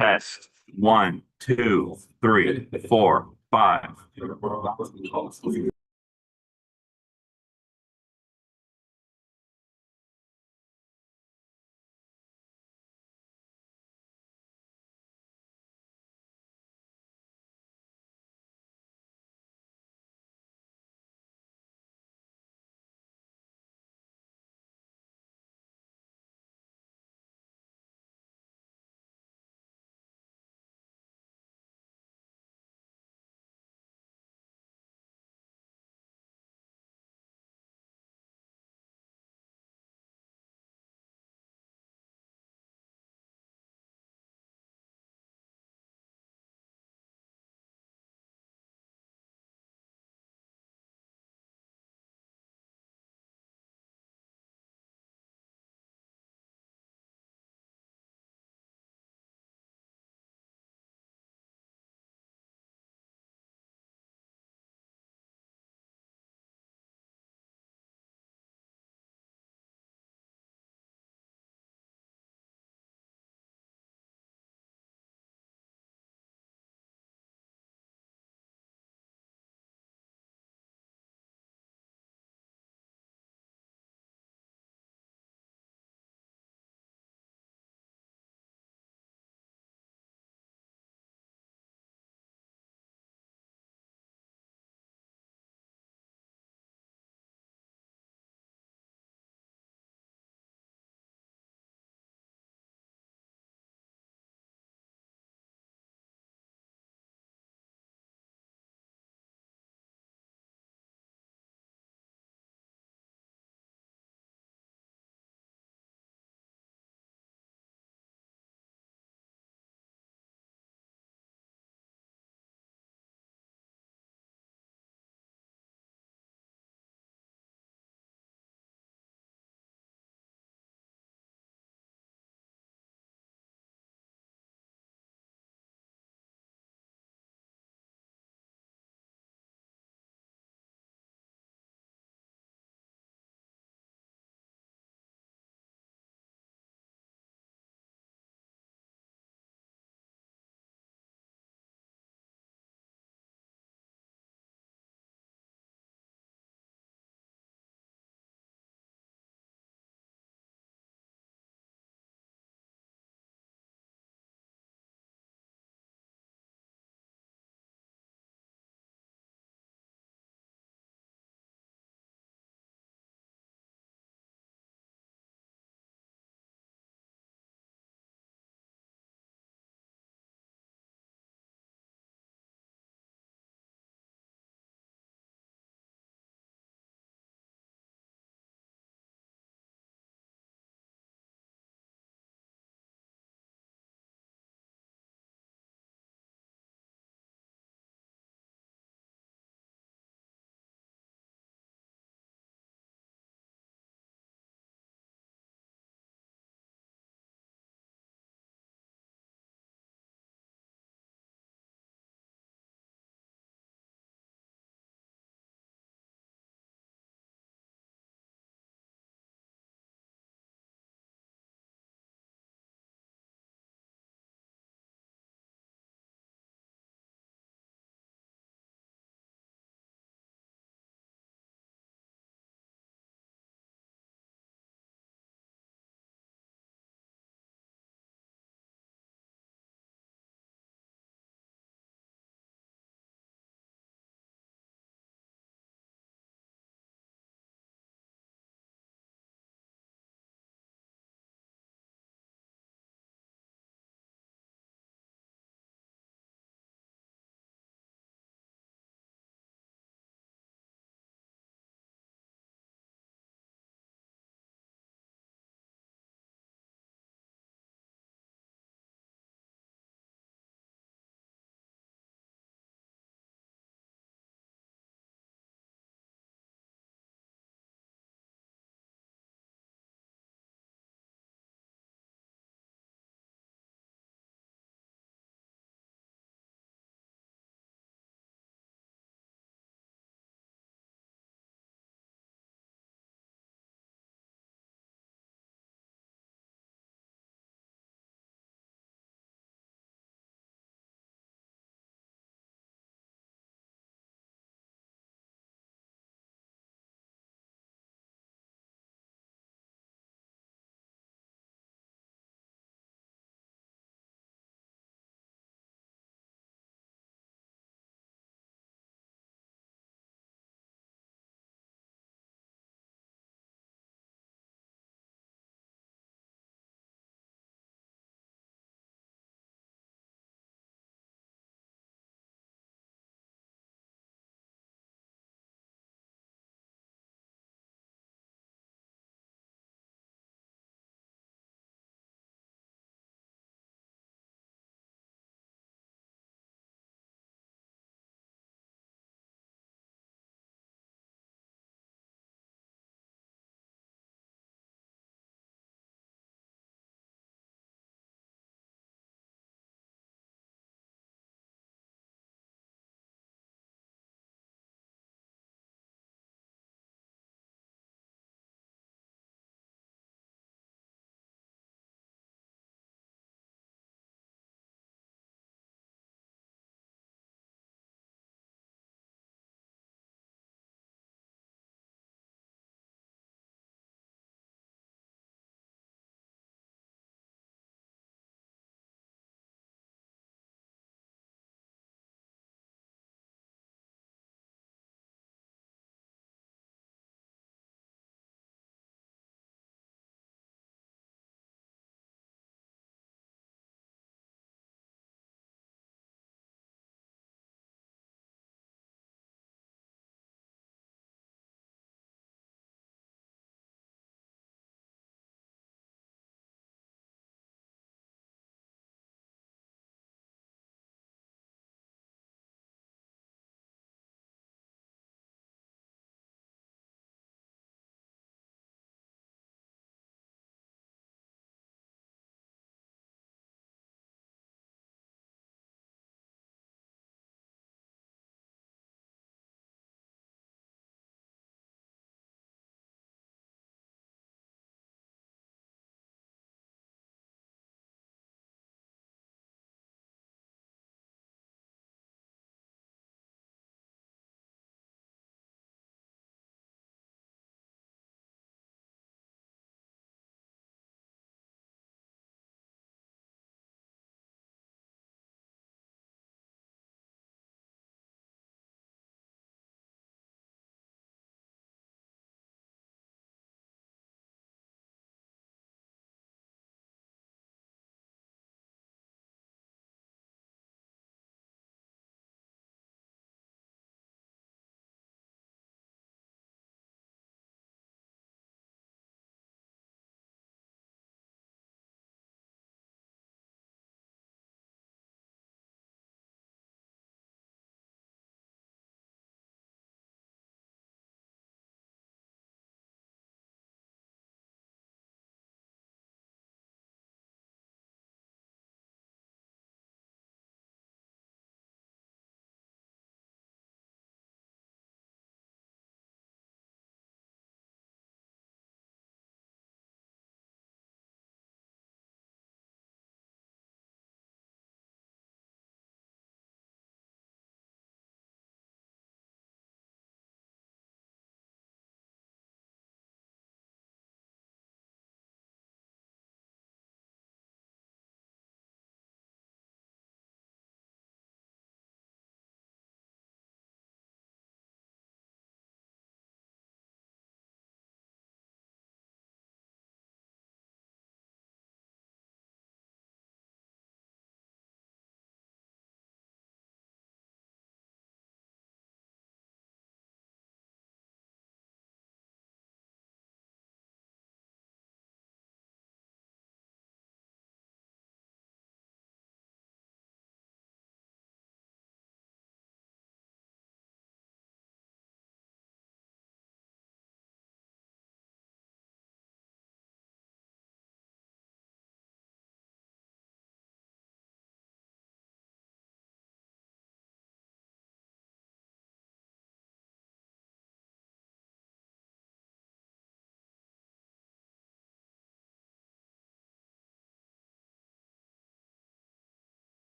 Test. 1, 2, 3, 4, 5.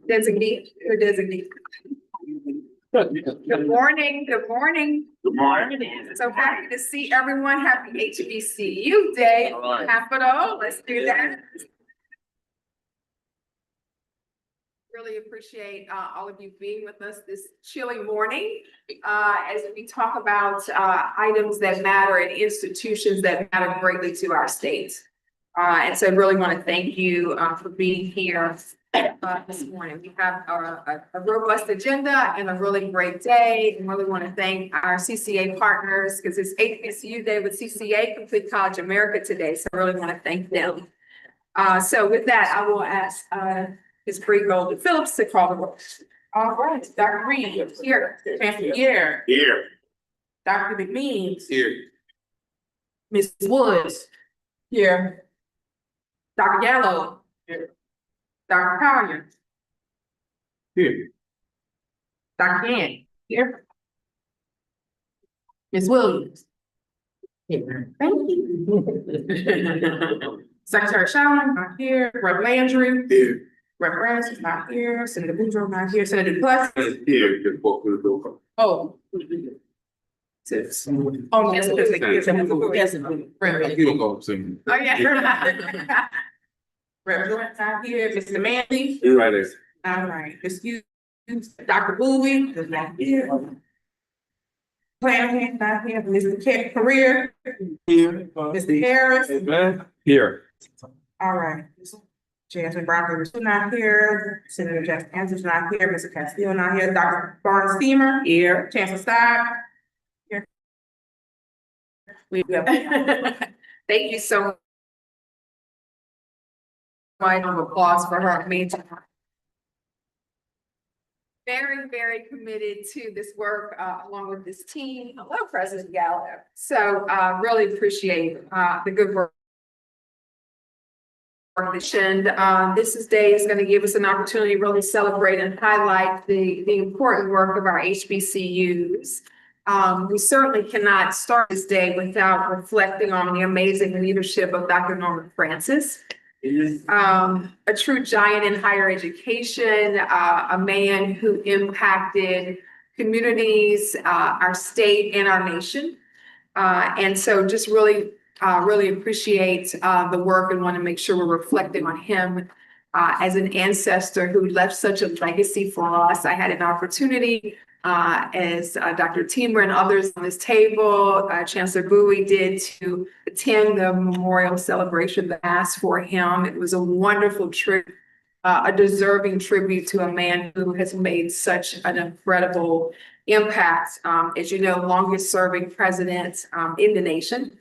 Designate, her designate. Good morning, good morning. Good morning. So happy to see everyone. Happy HBCU Day, Capital. Let's do that. Really appreciate all of you being with us this chilly morning as we talk about items that matter and institutions that matter greatly to our state. And so I really want to thank you for being here this morning. We have a robust agenda and a really great day. And really want to thank our CCA partners because it's HBCU Day with CCA, Complete College America today. So I really want to thank them. So with that, I will ask Ms. Bree Golden Phillips to call the roll. All right, Dr. Reed, here. Chancellor Year. Here. Dr. McMeans. Here. Ms. Woods. Here. Dr. Gallo. Here. Dr. Collier. Here. Dr. Gann. Here. Ms. Williams. Here. Thank you. Secretary Shalin, not here. Rep. Landry. Here. Rep. Rance is not here. Senator Boudreaux not here. Senator Plus. Here. Oh. Six. Oh, yes. Yes. You don't go sing. Oh, yeah. Representative not here, Mr. Manley. You're right there. All right, excuse, Dr. Bowie is not here. Planning not here, Mr. Career, Here. Mr. Harris. Here. All right. Chancellor Brown is not here, Senator Jeff Andrews not here, Mr. Castillo not here, Dr. Barnes Steamer here, Chancellor Stein. Here. Thank you so much. Round of applause for her amazing. Very, very committed to this work along with this team. Hello, President Gallo. So really appreciate the good work. This day is going to give us an opportunity to really celebrate and highlight the important work of our HBCUs. We certainly cannot start this day without reflecting on the amazing leadership of Dr. Norman Francis. A true giant in higher education, a man who impacted communities, our state and our nation. And so just really appreciate the work and want to make sure we're reflecting on him as an ancestor who left such a legacy for us. I had an opportunity as Dr. Teamer and others on this table, Chancellor Bowie did, to attend the memorial celebration that asked for him. It was a wonderful trip, a deserving tribute to a man who has made such an incredible impact. As you know, longest serving president in the nation,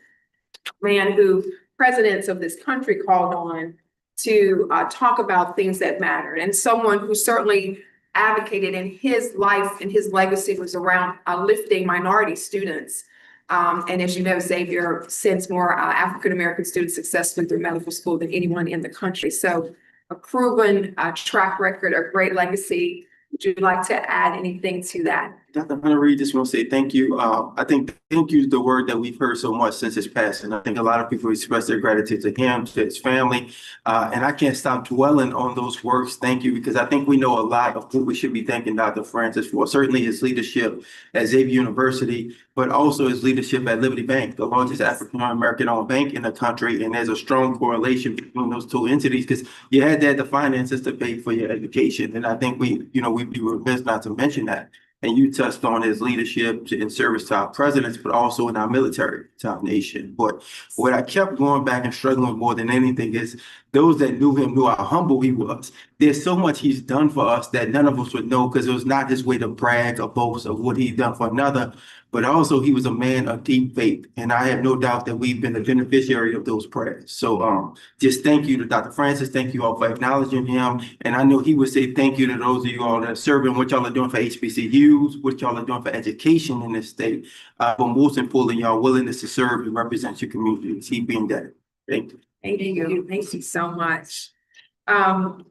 man who presidents of this country called on to talk about things that mattered, and someone who certainly advocated in his life and his legacy was around lifting minority students. And as you know, Xavier sends more African-American students successfully through medical school than anyone in the country. So a proven track record, a great legacy. Would you like to add anything to that? Dr. Hunter Reed, just want to say thank you. I think thank you is the word that we've heard so much since his passing. I think a lot of people express their gratitude to him, to his family. And I can't stop dwelling on those words. Thank you, because I think we know a lot of what we should be thanking Dr. Francis for. Certainly his leadership at Xavier University, but also his leadership at Liberty Bank, the largest African-American owned bank in the country. And there's a strong correlation between those two entities because you had to have the finances to pay for your education. And I think we'd be remiss not to mention that. And you touched on his leadership in service to our presidents, but also in our military to our nation. But what I kept going back and struggling more than anything is those that knew him knew how humble he was. There's so much he's done for us that none of us would know, because it was not his way to brag or boast of what he'd done for another, but also he was a man of deep faith. And I have no doubt that we've been the beneficiary of those prayers. So just thank you to Dr. Francis. Thank you all for acknowledging him. And I know he would say thank you to those of you all that are serving, what y'all are doing for HBCUs, what y'all are doing for education in this state. But most importantly, y'all willingness to serve and represent your communities. He being that. Thank you. Thank you. Thank you so much.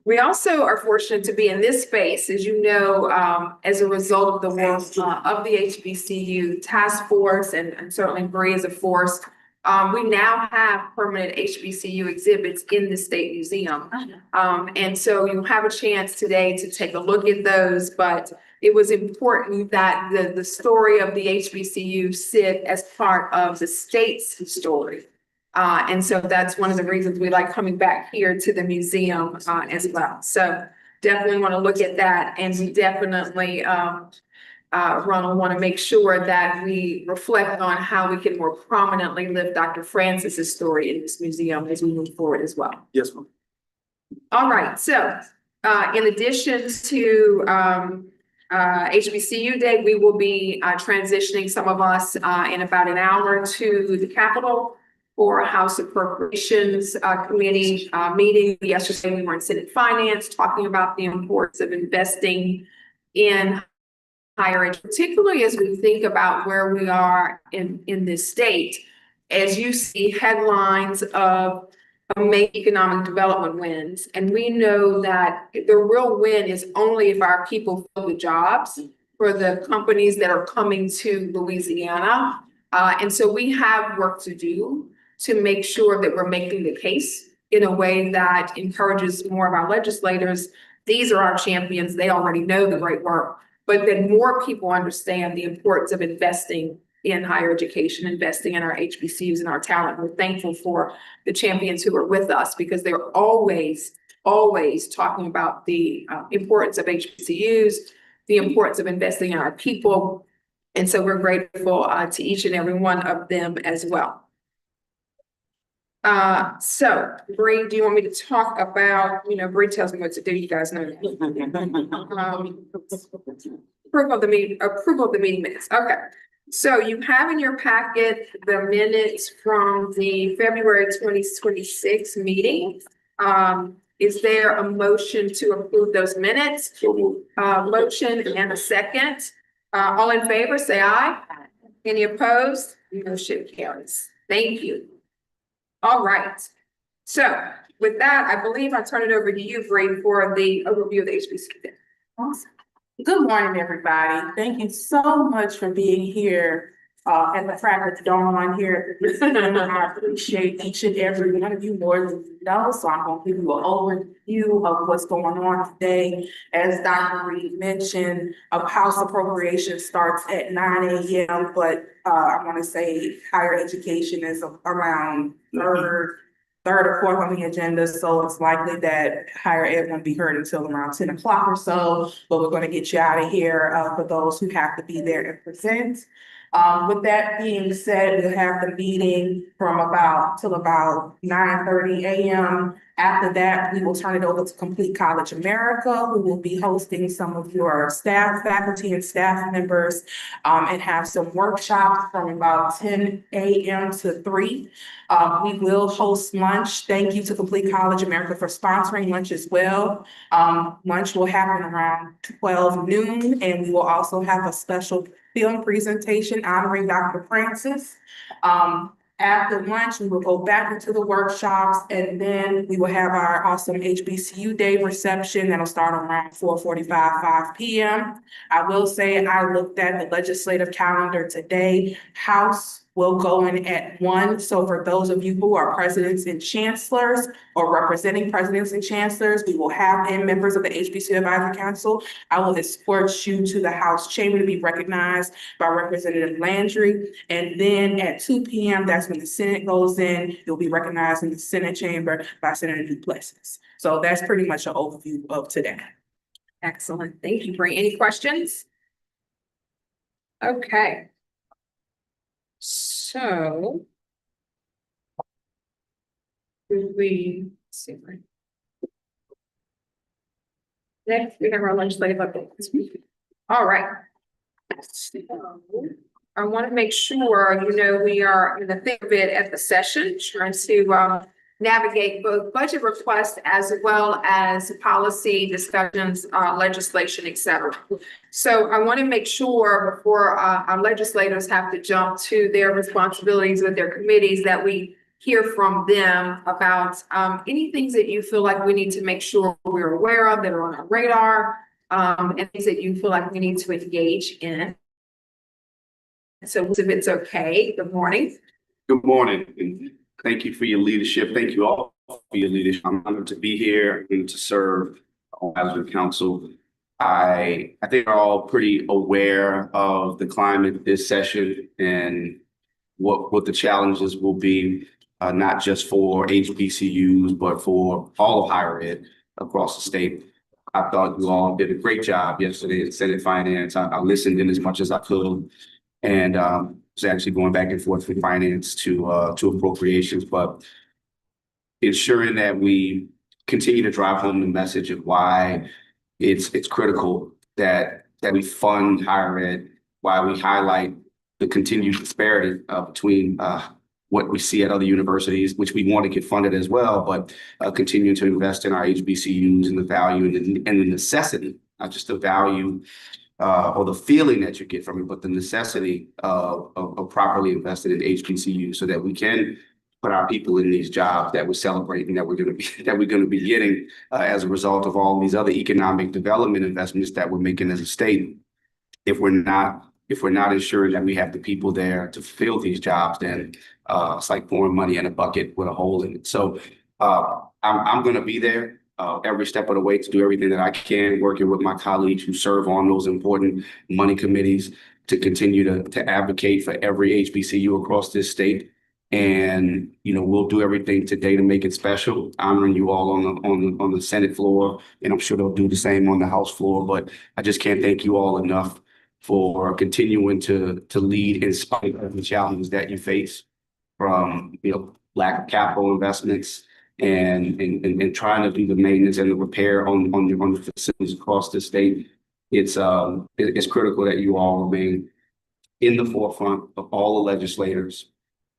We also are fortunate to be in this space, as you know, as a result of the work of the HBCU task force and certainly Bree as a force. We now have permanent HBCU exhibits in the State Museum. And so you'll have a chance today to take a look at those, but it was important that the story of the HBCU sit as part of the state's story. And so that's one of the reasons we like coming back here to the museum as well. So definitely want to look at that, and we definitely Ronald, want to make sure that we reflect on how we can more prominently lift Dr. Francis's story in this museum as we move forward as well. Yes, ma'am. All right, so in addition to HBCU Day, we will be transitioning some of us in about an hour to the Capitol for a House Appropriations Committee meeting. Yesterday, we were in Senate Finance talking about the importance of investing in higher ed, particularly as we think about where we are in this state. As you see headlines of amazing economic development wins, and we know that the real win is only if our people fill the jobs for the companies that are coming to Louisiana. And so we have work to do to make sure that we're making the case in a way that encourages more of our legislators. These are our champions. They already know the great work, but then more people understand the importance of investing in higher education, investing in our HBCUs and our talent. We're thankful for the champions who are with us because they're always talking about the importance of HBCUs, the importance of investing in our people. And so we're grateful to each and every one of them as well. So Bree, do you want me to talk about, Bree tells me what to do, you guys know. Approval of the meeting minutes. Okay. So you have in your packet the minutes from the February 2026 meeting. Is there a motion to approve those minutes? Motion and a second. All in favor, say aye. Any opposed? Motion carries. Thank you. All right. So with that, I believe I turn it over to you, Bree, for the overview of the HBCU. Awesome. Good morning, everybody. Thank you so much for being here at the crack of dawn here. I appreciate each and every one of you more than you know. So I'm going to give you an overview of what's going on today. As Dr. Reed mentioned, House appropriation starts at 9 a.m. But I want to say higher education is around third or fourth on the agenda, so it's likely that higher ed won't be heard until around 10 o'clock or so, but we're going to get you out of here for those who have to be there and present. With that being said, we'll have the meeting from about 9:30 a.m. After that, we will turn it over to Complete College America, who will be hosting some of your staff, faculty, and staff members, and have some workshops from about 10 a.m. to 3. We will host lunch. Thank you to Complete College America for sponsoring lunch as well. Lunch will happen around 12 noon, and we will also have a special film presentation honoring Dr. Francis. After lunch, we will go back into the workshops, and then we will have our awesome HBCU Day reception that'll start around 4:45, 5 p.m. I will say I looked at the legislative calendar today. House will go in at 1. So for those of you who are presidents and chancellors or representing presidents and chancellors, we will have in members of the HBCU Advisory Council. I will escort you to the House chamber to be recognized by Representative Landry. And then at 2 p.m., that's when the Senate goes in. You'll be recognized in the Senate chamber by Senator Duplessis. So that's pretty much an overview of today. Excellent. Thank you, Bree. Any questions? Okay. So we see right. Next, we have our legislative updates. All right. So, I want to make sure, we are in the thick of it at the session, trying to navigate both budget requests as well as policy discussions, legislation, et cetera. So I want to make sure before our legislators have to jump to their responsibilities with their committees that we hear from them about any things that you feel like we need to make sure we're aware of that are on our radar, and things that you feel like we need to engage in. So if it's okay, good morning. Good morning, and thank you for your leadership. Thank you all for your leadership. I'm honored to be here and to serve on Advisory Council. I think we're all pretty aware of the climate this session and what the challenges will be, not just for HBCUs, but for all of higher ed across the state. I thought you all did a great job yesterday in Senate Finance. I listened in as much as I could, and was actually going back and forth from finance to appropriations, but ensuring that we continue to drive home the message of why it's critical that we fund higher ed, why we highlight the continued disparity between what we see at other universities, which we want to get funded as well, but continue to invest in our HBCUs and the value and the necessity, not just the value or the feeling that you get from it, but the necessity of properly invested in HBCU so that we can put our people in these jobs that we're celebrating, that we're going to be getting as a result of all these other economic development investments that we're making as a state. If we're not ensuring that we have the people there to fill these jobs, then it's like pouring money in a bucket with a hole in it. So I'm going to be there every step of the way to do everything that I can, working with my colleagues who serve on those important money committees to continue to advocate for every HBCU across this state. And we'll do everything today to make it special, honoring you all on the Senate floor, and I'm sure they'll do the same on the House floor. But I just can't thank you all enough for continuing to lead in spite of the challenges that you face, from lack of capital investments and trying to do the maintenance and the repair on the facilities across the state. It's critical that you all remain in the forefront of all the legislators,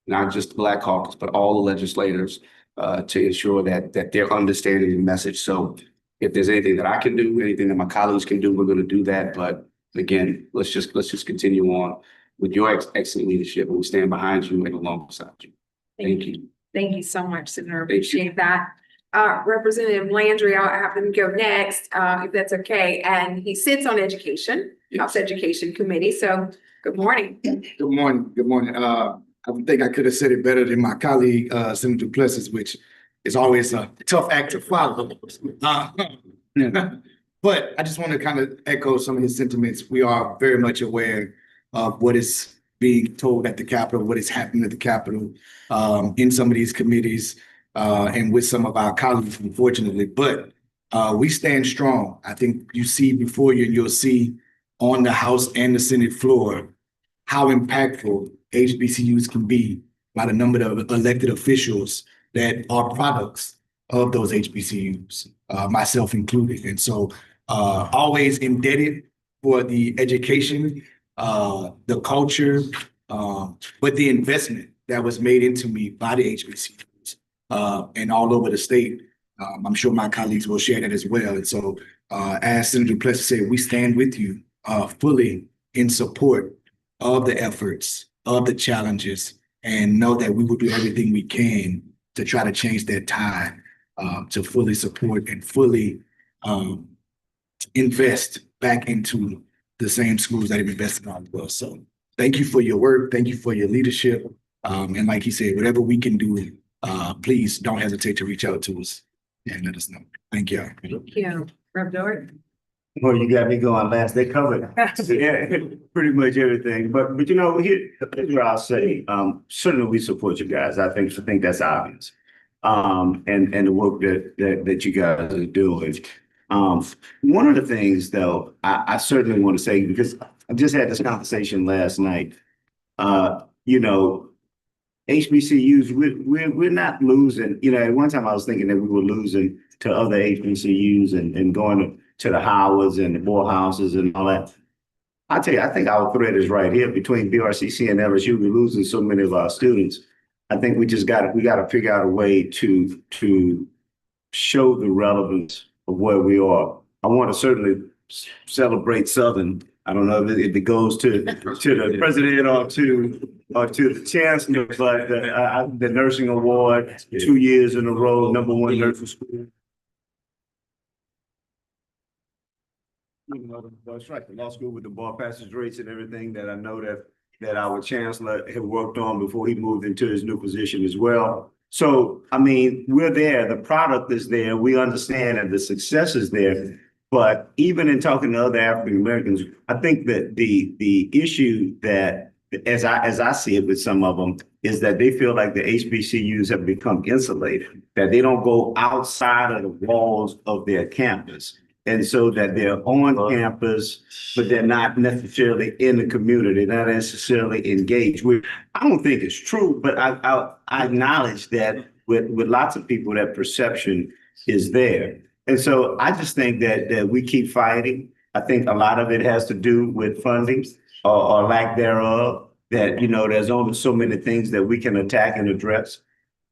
not just the Black Caucus, but all the legislators, to ensure that they're understanding the message. So if there's anything that I can do, anything that my colleagues can do, we're going to do that. But again, let's just continue on with your excellent leadership, and we stand behind you and alongside you. Thank you. Thank you so much, Senator. Appreciate that. Representative Landry, I'll have him go next, if that's okay. And he sits on Education, House Education Committee. So good morning. Good morning. Good morning. I think I could have said it better than my colleague, Senator Duplessis, which is always a tough act to follow. But I just want to kind of echo some of his sentiments. We are very much aware of what is being told at the Capitol, what is happening at the Capitol, in some of these committees, and with some of our colleagues, unfortunately. But we stand strong. I think you see before you, and you'll see on the House and the Senate floor how impactful HBCUs can be by the number of elected officials that are products of those HBCUs, myself included. And so always indebted for the education, the culture, but the investment that was made into me by the HBCUs and all over the state. I'm sure my colleagues will share that as well. And so as Senator Duplessis said, we stand with you fully in support of the efforts, of the challenges, and know that we will do everything we can to try to change that tide, to fully support and fully invest back into the same schools that have invested on as well. So thank you for your work. Thank you for your leadership. And like he said, whatever we can do, please don't hesitate to reach out to us and let us know. Thank you. Thank you. Rep. Dort. Well, you got me going last. They covered pretty much everything. But here's what I'll say. Certainly we support you guys. I think that's obvious. And the work that you guys are doing. One of the things though, I certainly want to say, because I just had this conversation last night. HBCUs, we're not losing. At one time I was thinking that we were losing to other HBCUs and going to the Howards and the Morehouses and all that. I tell you, I think our thread is right here between BRCC and LSU. We're losing so many of our students. I think we got to figure out a way to show the relevance of where we are. I want to certainly celebrate Southern I don't know if it goes to the president or to the chancellor, but the nursing award, 2 years in a row, #1 nursing school. That's right, the law school with the bar passage rates and everything that I know that our chancellor had worked on before he moved into his new position as well. So, I mean, we're there, the product is there, we understand and the success is there. But even in talking to other African Americans, I think that the issue that, as I see it with some of them, is that they feel like the HBCUs have become insulated, that they don't go outside of the walls of their campus. And so that they're on campus, but they're not necessarily in the community, not necessarily engaged. I don't think it's true, but I acknowledge that with lots of people, that perception is there. And so I just think that we keep fighting. I think a lot of it has to do with funding or lack thereof, that, you know, there's only so many things that we can attack and address.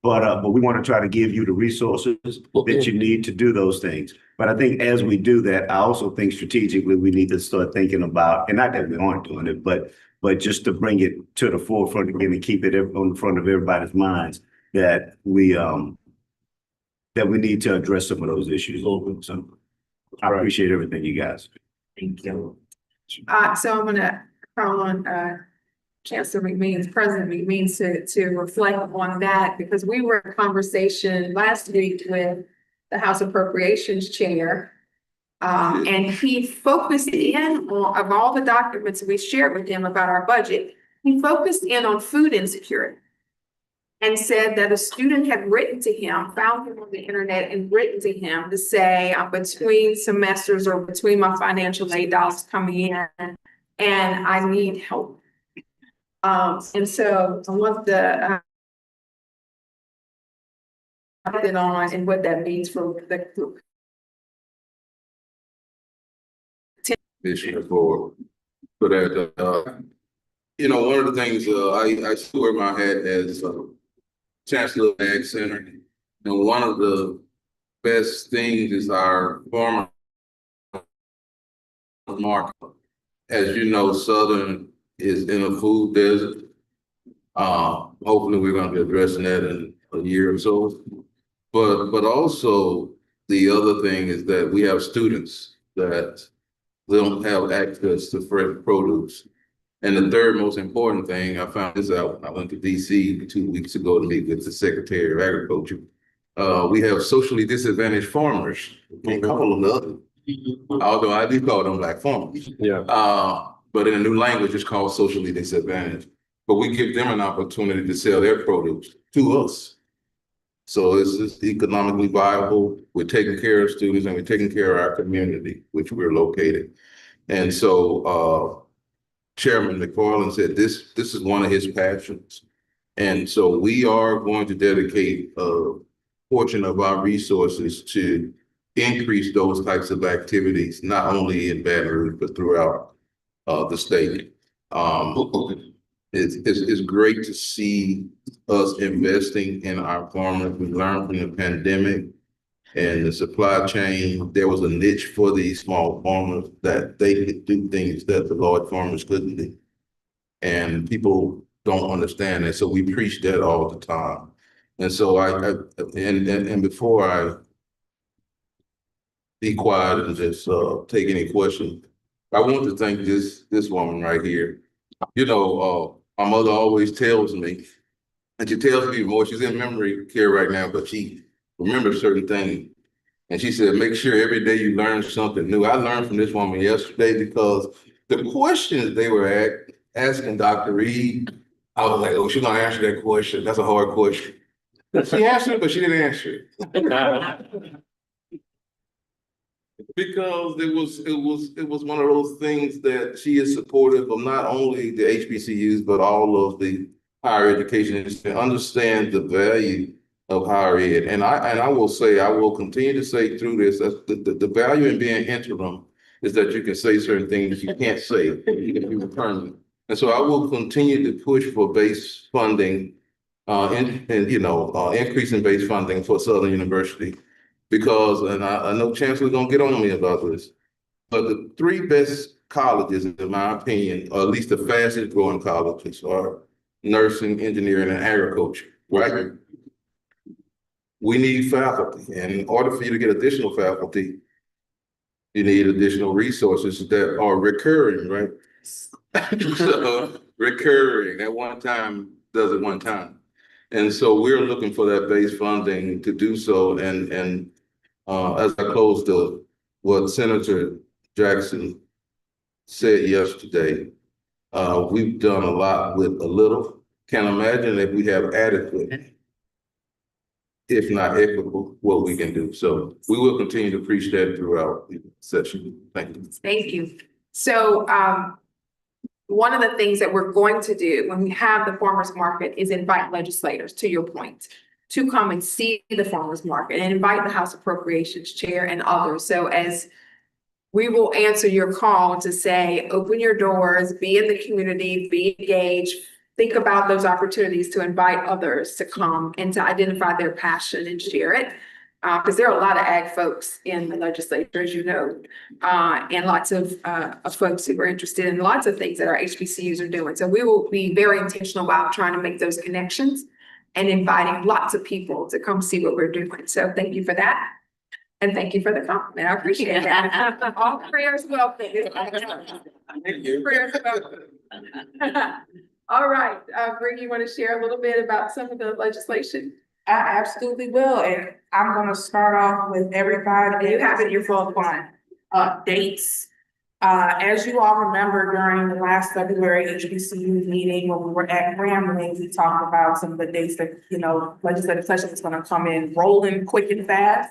But we want to try to give you the resources that you need to do those things. But I think as we do that, I also think strategically we need to start thinking about, and not that we aren't doing it, but just to bring it to the forefront again and keep it on the front of everybody's minds that we need to address some of those issues. So I appreciate everything, you guys. Thank you. So I'm gonna call on Chancellor McMeans, President McMeans, to reflect on that, because we were in conversation last week with the House Appropriations Chair. And he focused in on, of all the documents we shared with him about our budget, he focused in on food insecurity. And said that a student had written to him, found him on the internet and written to him to say, I'm between semesters or between my financial aid dollars coming in and I need help. And so I want the on and what that means for the group. For that, you know, one of the things I still wear my hat as Chancellor of Ag Center, and one of the best things is our farmer market. As you know, Southern is in a food desert. Hopefully we're going to be addressing that in a year or so. But also the other thing is that we have students that don't have access to fresh produce. And the third most important thing, I found this out when I went to DC 2 weeks ago to meet with the Secretary of Agriculture. We have socially disadvantaged farmers. Can't call them nothing. Although I do call them Black farmers. Yeah. But in a new language, it's called socially disadvantaged. But we give them an opportunity to sell their produce to us. So it's economically viable. We're taking care of students and we're taking care of our community, which we're located. And so Chairman McFarland said this is one of his passions. And so we are going to dedicate a portion of our resources to increase those types of activities, not only in Baton Rouge, but throughout the state. It's great to see us investing in our farmers. We learned from the pandemic and the supply chain. There was a niche for these small farmers that they could do things that the large farmers couldn't do. And people don't understand that. So we preach that all the time. And so and before I be quiet and just take any questions, I want to thank this woman right here. You know, my mother always tells me, and she tells me more, she's in memory care right now, but she remembers certain things. And she said, make sure every day you learn something new. I learned from this woman yesterday because the questions they were asking Dr. Reed, I was like, oh, she's gonna answer that question. That's a hard question. She answered it, but she didn't answer it. Because it was one of those things that she is supportive of not only the HBCUs, but all of the higher education and understand the value of higher ed. And I will say, I will continue to say through this, the value in being interim is that you can say certain things you can't say if you were permanent. And so I will continue to push for base funding and increasing base funding for Southern University. Because, and I know Chancellor's gonna get on me about this, but the three best colleges, in my opinion, or at least the fastest growing colleges, are nursing, engineering, and agriculture, right? We need faculty, and in order for you to get additional faculty, you need additional resources that are recurring, right? So recurring, at one time, does it one time. And so we're looking for that base funding to do so. And as I close what Senator Jackson said yesterday, we've done a lot with a little. Can't imagine if we have adequate, if not equitable, what we can do. So we will continue to preach that throughout the session. Thank you. Thank you. So, one of the things that we're going to do when we have the farmers market is invite legislators, to your point, to come and see the farmers market and invite the House Appropriations Chair and others. So as we will answer your call to say, open your doors, be in the community, be engaged, think about those opportunities to invite others to come and to identify their passion and share it. Because there are a lot of ag folks in the legislature, as you know, and lots of folks who are interested in lots of things that our HBCUs are doing. So we will be very intentional about trying to make those connections and inviting lots of people to come see what we're doing. So thank you for that. And thank you for the compliment. I appreciate that. All prayers welcome. Thank you. Prayers welcome. All right, Brittany, you want to share a little bit about some of the legislation? I absolutely will, and I'm gonna start off with everybody. You have it in your phone. Dates. As you all remember, during the last February HBCU meeting, when we were at Grambling, we talked about some of the dates that, legislative session is gonna come in rolling quick and fast.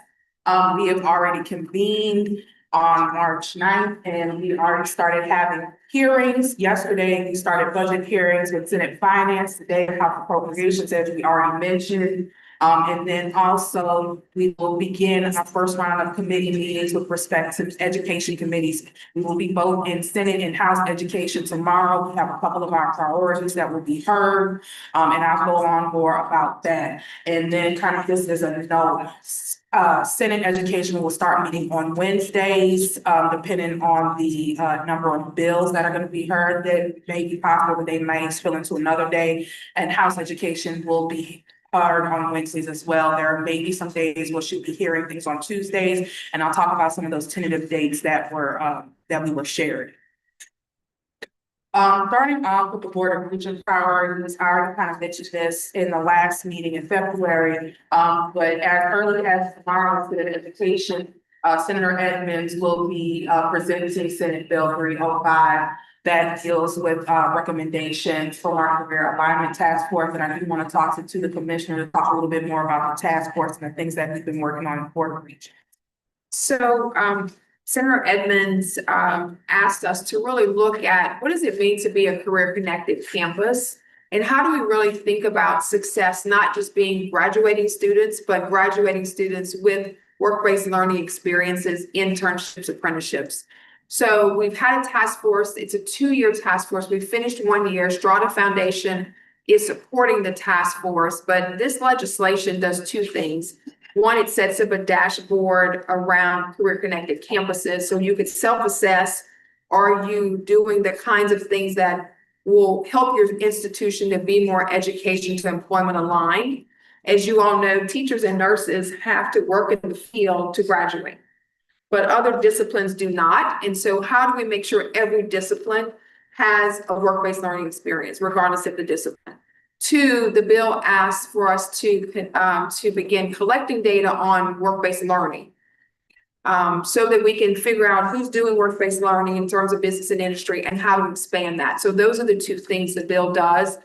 We have already convened on March 9th, and we already started having hearings. Yesterday, we started budget hearings with Senate Finance, today House Appropriations, as we already mentioned. And then also, we will begin our first round of committee meetings with respect to education committees. We will be both in Senate and House Education tomorrow. We have a couple of our priorities that will be heard, and I'll go on more about that. And then kind of this is a note. Senate Education will start meeting on Wednesdays, depending on the number of bills that are going to be heard. That may be possible that they may spill into another day. And House Education will be heard on Wednesdays as well. There may be some days we should be hearing things on Tuesdays, and I'll talk about some of those tentative dates that we were shared. Starting off with the Board of Regents priorities, I already kind of mentioned this in the last meeting in February, but as early as tomorrow, Senate Education, Senator Edmonds will be presenting Senate Bill 305 that deals with recommendations for our career alignment task force. And I do want to talk to the commissioner to talk a little bit more about the task force and the things that we've been working on in Puerto Rico. So, Senator Edmonds asked us to really look at what does it mean to be a career connected campus, and how do we really think about success, not just being graduating students, but graduating students with work-based learning experiences, internships, apprenticeships. So we've had a task force. It's a 2-year task force. We finished 1 year. Strata Foundation is supporting the task force, but this legislation does 2 things. One, it sets up a dashboard around career-connected campuses, so you could self-assess, are you doing the kinds of things that will help your institution to be more education to employment aligned? As you all know, teachers and nurses have to work in the field to graduate, but other disciplines do not. And so how do we make sure every discipline has a work-based learning experience, regardless of the discipline? 2, the bill asks for us to begin collecting data on work-based learning, so that we can figure out who's doing work-based learning in terms of business and industry and how to expand that. So those are the 2 things the bill does.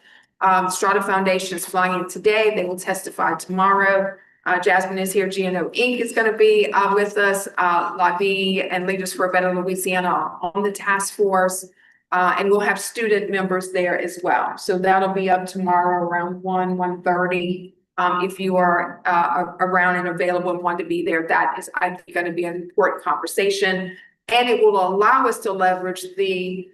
Strata Foundation is flying in today. They will testify tomorrow. Jasmine is here. GNO Inc. is going to be with us. Lavi and Leaders for a Better Louisiana are on the task force. And we'll have student members there as well. So that'll be up tomorrow around 1:30. If you are around and available and want to be there, that is, I think, going to be an important conversation. And it will allow us to leverage the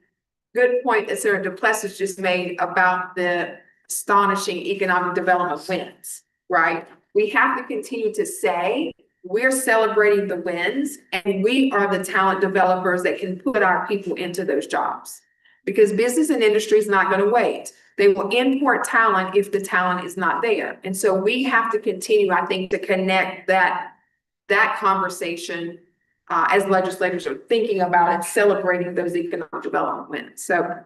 good point that Sarah Duplessis just made about the astonishing economic development wins, right? We have to continue to say we're celebrating the wins, and we are the talent developers that can put our people into those jobs. Because business and industry is not going to wait. They will import talent if the talent is not there. And so we have to continue, I think, to connect that conversation as legislators are thinking about and celebrating those economic development wins. So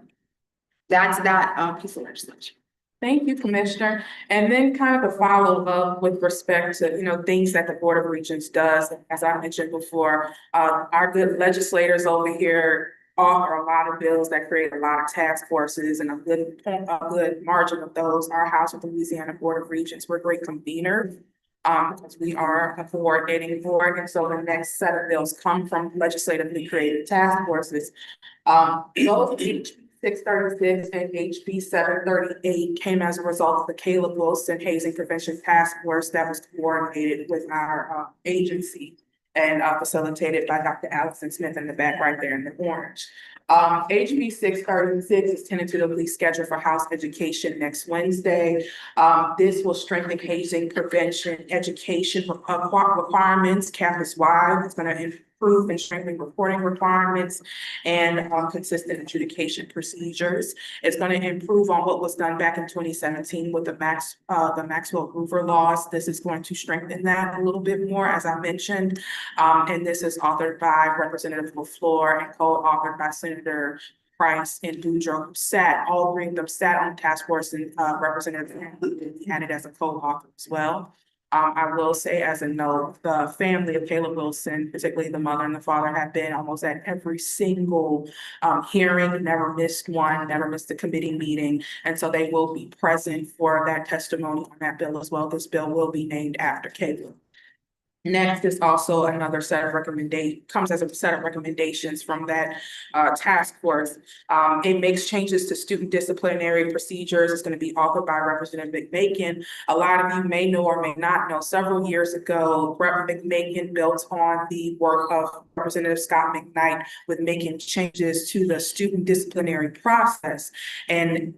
that's that piece of legislation. Thank you, Commissioner. And then kind of a follow up with respect to, things that the Board of Regents does. As I mentioned before, our good legislators over here offer a lot of bills that create a lot of task forces, and a good margin of those. Our House of Louisiana Board of Regents, we're a great convener. Because we are a coordinating board, and so the next set of bills come from legislatively created task forces. Both HB 636 and HB 738 came as a result of the Caleb Wilson Hazing Prevention Task Force that was coordinated with our agency and facilitated by Dr. Allison Smith in the back right there in the orange. HB 636 is tentatively scheduled for House Education next Wednesday. This will strengthen hazing prevention education requirements campus-wide. It's going to improve and strengthen reporting requirements and consistent adjudication procedures. It's going to improve on what was done back in 2017 with the Maxwell-Hoover laws. This is going to strengthen that a little bit more, as I mentioned. And this is authored by Representative LaFleur and co-authored by Senator Price and Boudreaux, who all three of them sat on the task force, and Representative had it as a co-author as well. I will say as a note, the family of Caleb Wilson, particularly the mother and the father, have been almost at every single hearing, never missed one, never missed a committee meeting. And so they will be present for that testimony on that bill as well. This bill will be named after Caleb. Next is also another set of comes as a set of recommendations from that task force. It makes changes to student disciplinary procedures. It's going to be authored by Representative McMakin. A lot of you may know or may not know, several years ago, Representative McMakin built on the work of Representative Scott McKnight with making changes to the student disciplinary process. And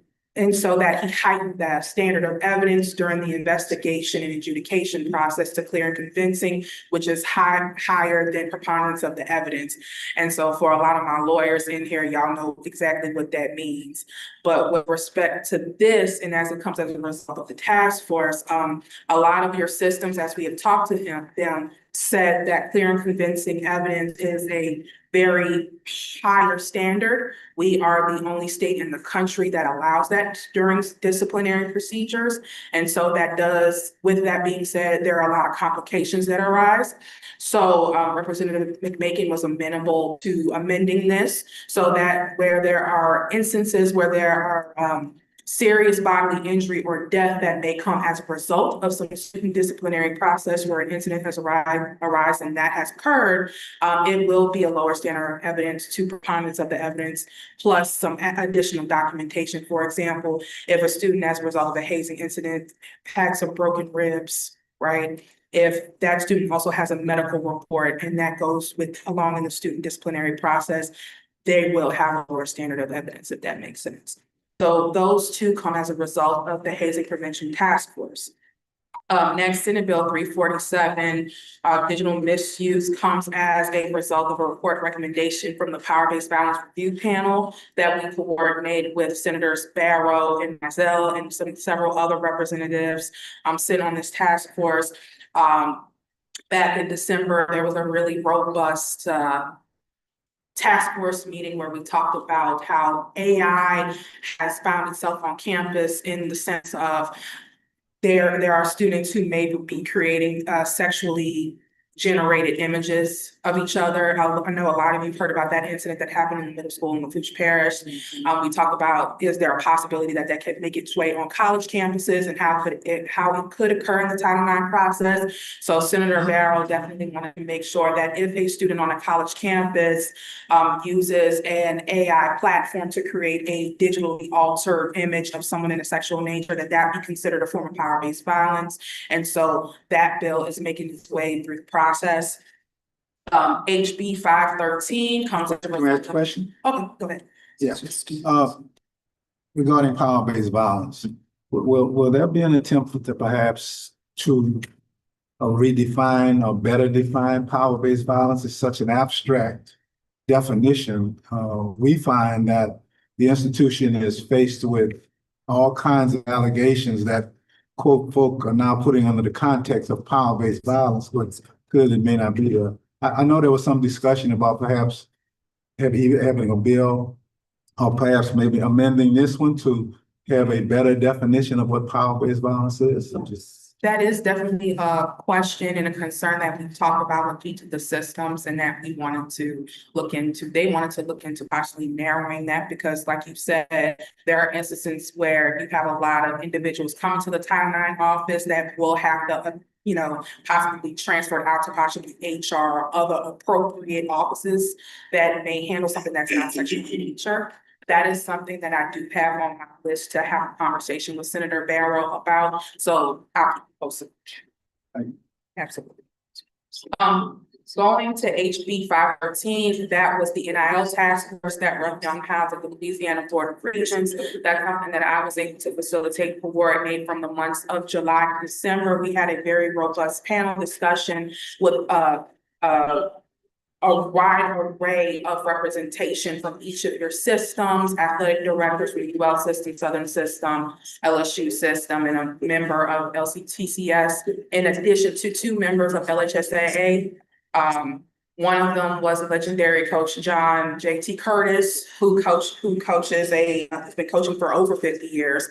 so that he heightened the standard of evidence during the investigation and adjudication process to clear and convincing, which is higher than preponderance of the evidence. And so for a lot of my lawyers in here, y'all know exactly what that means. But with respect to this, and as it comes as a result of the task force, a lot of your systems, as we have talked to them, said that clear and convincing evidence is a very higher standard. We are the only state in the country that allows that during disciplinary procedures. And so with that being said, there are a lot of complications that arise. So Representative McMakin was amenable to amending this so that where there are instances where there are serious bodily injury or death that may come as a result of some student disciplinary process where an incident has arisen and that has occurred, it will be a lower standard of evidence to preponderance of the evidence plus some additional documentation. For example, if a student as a result of a hazing incident had some broken ribs, right? If that student also has a medical report and that goes along in the student disciplinary process, they will have a lower standard of evidence, if that makes sense. So those two come as a result of the Hazing Prevention Task Force. Next, Senate Bill 347, digital misuse, comes as a result of a report recommendation from the Power-Based Violence Review Panel that we coordinated with Senators Barrow and Mazel and several other representatives sit on this task force. Back in December, there was a really robust task force meeting where we talked about how AI has found itself on campus in the sense of there are students who may be creating sexually generated images of each other. I know a lot of you've heard about that incident that happened in the middle school in Lafourche Parish. We talk about, is there a possibility that could make its way on college campuses, and how it could occur in the Title IX process. So Senator Barrow definitely wanted to make sure that if a student on a college campus uses an AI platform to create a digitally altered image of someone in a sexual nature, that be considered a form of power-based violence. And so that bill is making its way through the process. HB 513 comes up. Can I ask a question? Okay, go ahead. Yeah. Regarding power-based violence, will there be an attempt to perhaps to redefine or better define power-based violence is such an abstract definition. We find that the institution is faced with all kinds of allegations that quote folk are now putting under the context of power-based violence, but clearly may not be there. I know there was some discussion about perhaps having a bill or perhaps maybe amending this one to have a better definition of what power-based violence is. So just That is definitely a question and a concern that we talked about with each of the systems and that we wanted to look into. They wanted to look into possibly narrowing that because like you said, there are instances where you have a lot of individuals coming to the Title IX office that will have to, possibly transferred out to possibly HR or other appropriate offices that may handle something that's not sexual in nature. That is something that I do have on my list to have a conversation with Senator Barrow about, so I'll keep you posted. Absolutely. Going to HB 513, that was the NIL task force that run young house at the Louisiana Board of Regents. That's something that I was able to facilitate, coordinate from the months of July to December. We had a very robust panel discussion with a wide array of representation from each of your systems, athletic directors from the UL system, Southern system, LSU system, and a member of LCTCS, in addition to 2 members of LHSAA. One of them was legendary coach John JT Curtis, who coaches has been coaching for over 50 years.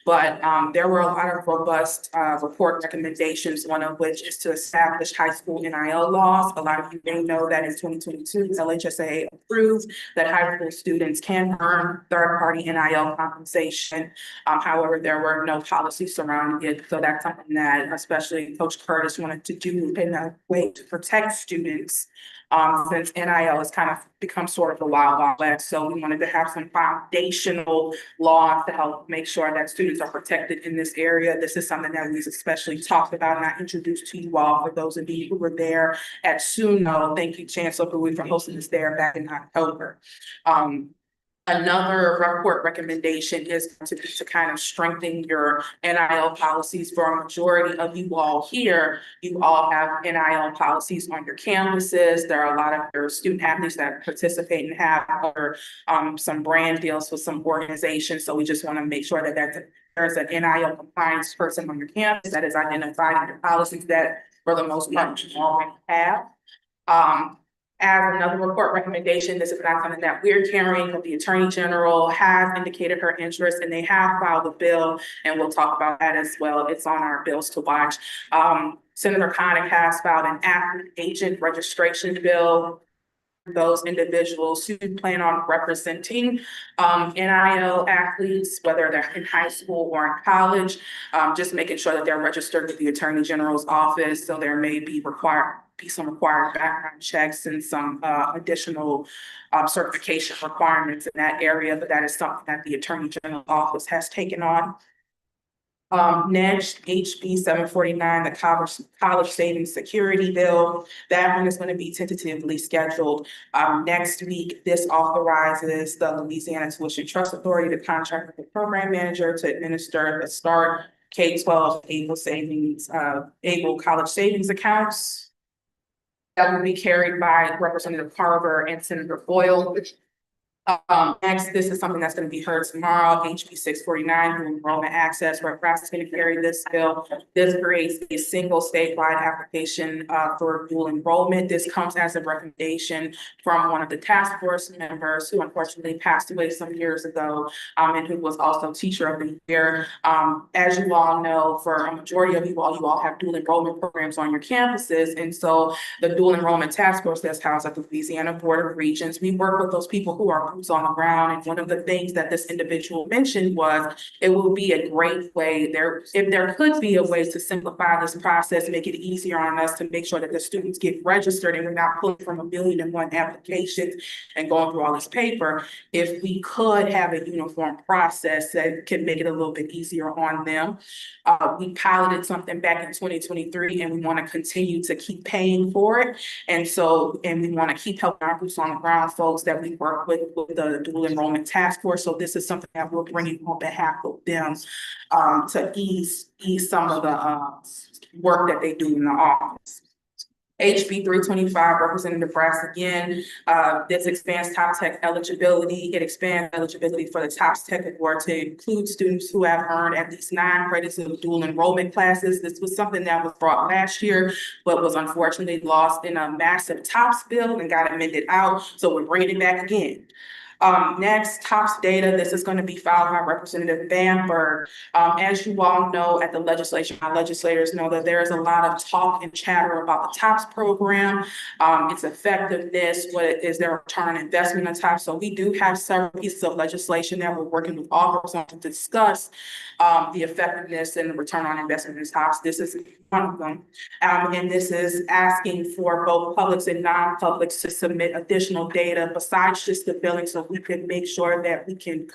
But there were a lot of robust report recommendations, one of which is to establish high school NIL laws. A lot of you may know that in 2022, LHSAA approved that high school students can earn third-party NIL compensation. However, there were no policies surrounding it. So that's something that especially Coach Curtis wanted to do in a way to protect students. Since NIL has kind of become sort of a wild west. So we wanted to have some foundational laws to help make sure that students are protected in this area. This is something that we've especially talked about and I introduced to you all for those of you who were there at SUNO. Thank you, Chancellor Bowie, for hosting us there back in October. Another report recommendation is to kind of strengthen your NIL policies. For a majority of you all here, you all have NIL policies on your campuses. There are a lot of your student athletes that participate and have other, some brand deals with some organizations. So we just want to make sure that there's an NIL compliance person on your campus that is identified in your policies that for the most part you already have. As another report recommendation, this is not something that we're carrying, but the Attorney General has indicated her interest and they have filed a bill, and we'll talk about that as well. It's on our bills to watch. Senator Connick has filed an athlete agent registration bill. Those individuals who plan on representing NIL athletes, whether they're in high school or in college, just making sure that they're registered with the Attorney General's office. So there may be some required background checks and some additional certification requirements in that area, but that is something that the Attorney General's office has taken on. Next, HB 749, the college savings security bill. That one is going to be tentatively scheduled next week. This authorizes the Louisiana Tuition Trust Authority to contract with the program manager to administer the START K-12 able college savings accounts. That will be carried by Representative Carver and Senator Boyle. Next, this is something that's going to be heard tomorrow, HB 649, new enrollment access, where Prax is going to carry this bill. This creates a single statewide application for dual enrollment. This comes as a recommendation from one of the task force members who unfortunately passed away some years ago, and who was also teacher of the year. As you all know, for a majority of you all have dual enrollment programs on your campuses. And so the dual enrollment task force that's housed at the Louisiana Board of Regents, we work with those people who are on the ground. And one of the things that this individual mentioned was it will be a great way if there could be a way to simplify this process, make it easier on us to make sure that the students get registered and we're not pulling from 1,000,001 applications and going through all this paper. If we could have a uniform process that could make it a little bit easier on them. We piloted something back in 2023 and we want to continue to keep paying for it. And we want to keep helping our boots on the ground folks that we work with with the dual enrollment task force. So this is something that we're bringing on behalf of them to ease some of the work that they do in the office. HB 325, Representative Brass again, this expands top tech eligibility. It expands eligibility for the TOPS Tech Award to include students who have earned at least 9 credits of dual enrollment classes. This was something that was brought last year, but was unfortunately lost in a massive TOPS bill and got amended out. So we're bringing it back again. Next, TOPS data. This is going to be filed by Representative Bamberg. As you all know, at the legislature, our legislators know that there is a lot of talk and chatter about the TOPS program, its effectiveness, what is their return on investment on TOPS. So we do have several pieces of legislation that we're working with authors on to discuss the effectiveness and the return on investment in TOPS. This is one of them. And this is asking for both publics and non-publics to submit additional data besides just the billing, so we can make sure that we can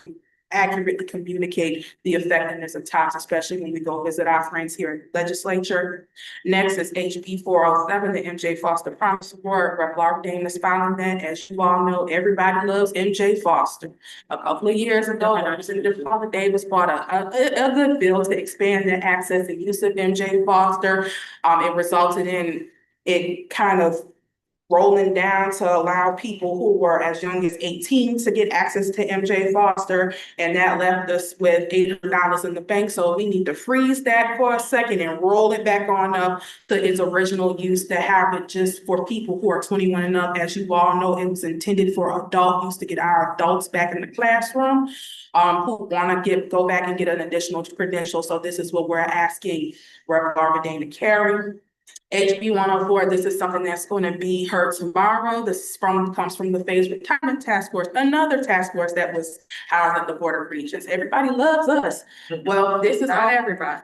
accurately communicate the effectiveness of TOPS, especially when we go visit our friends here in the legislature. Next is HB 407, the MJ Foster Promise Award. Rep. Laura Dane is filing that. As you all know, everybody loves MJ Foster. A couple of years ago, Representative Paula Davis brought a good bill to expand the access and use of MJ Foster. It resulted in it kind of rolling down to allow people who were as young as 18 to get access to MJ Foster, and that left us with $800 in the bank. So we need to freeze that for a second and roll it back on up to its original use, to have it just for people who are 21 and up. As you all know, it was intended for adult use, to get our adults back in the classroom who want to go back and get an additional credential. So this is what we're asking Representative Laura Dane to carry. HB 104, this is something that's going to be heard tomorrow. This comes from the Phase Retirement Task Force, another task force that was housed at the Board of Regents. Everybody loves us. Well, this is Not everybody.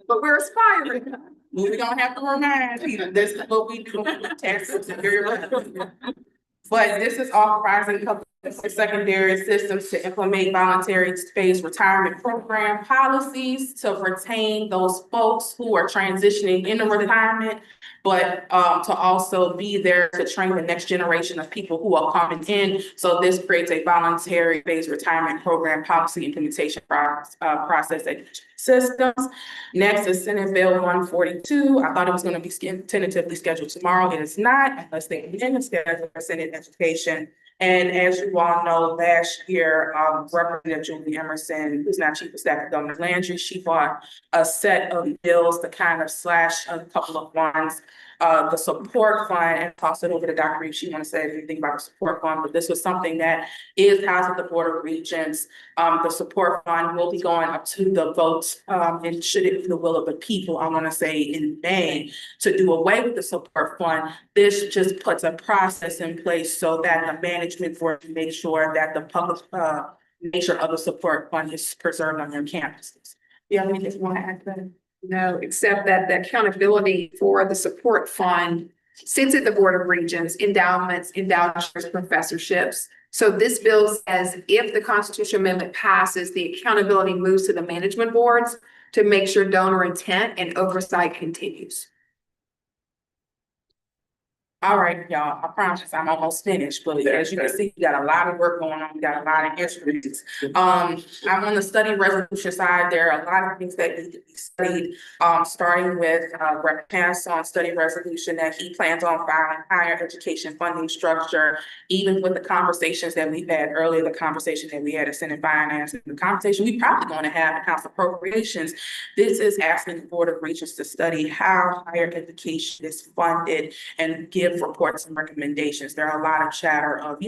But we're aspiring. We're gonna have to remind people, this is what we do with taxes. But this is authorizing public secondary systems to implement voluntary phase retirement program policies to retain those folks who are transitioning into retirement, but to also be there to train the next generation of people who are coming in. So this creates a voluntary phase retirement program policy implementation process at systems. Next is Senate Bill 142. I thought it was going to be tentatively scheduled tomorrow. It is not, unless they amend the schedule for Senate Education. And as you all know, last year, Representative Julie Emerson, who's now Chief of Staff of Governor Landry, she bought a set of bills to kind of slash a couple of ones. The support fund, and toss it over to Dr. Reeves. She want to say anything about the support fund, but this was something that is housed at the Board of Regents. The support fund will be going up to the vote, and should it be the will of the people, I want to say in May, to do away with the support fund. This just puts a process in place so that the management board can make sure that the public nature of the support fund is preserved on their campuses. Do you have anything you want to add to that? No, except that the accountability for the support fund sits at the Board of Regents, endowments, endowments, professorships. So this bill says if the Constitution Amendment passes, the accountability moves to the management boards to make sure donor intent and oversight continues. All right, y'all, I promise I'm almost finished, but as you can see, we got a lot of work going on. We got a lot of instruments. I'm on the study resolution side. There are a lot of things that need to be studied, starting with Rep. Pass on study resolution that he plans on filing higher education funding structure, even with the conversations that we've had earlier, the conversation that we had at Senate Finance, and the conversation we probably going to have in House Appropriations. This is asking the Board of Regents to study how higher education is funded and give reports and recommendations. There are a lot of chatter of,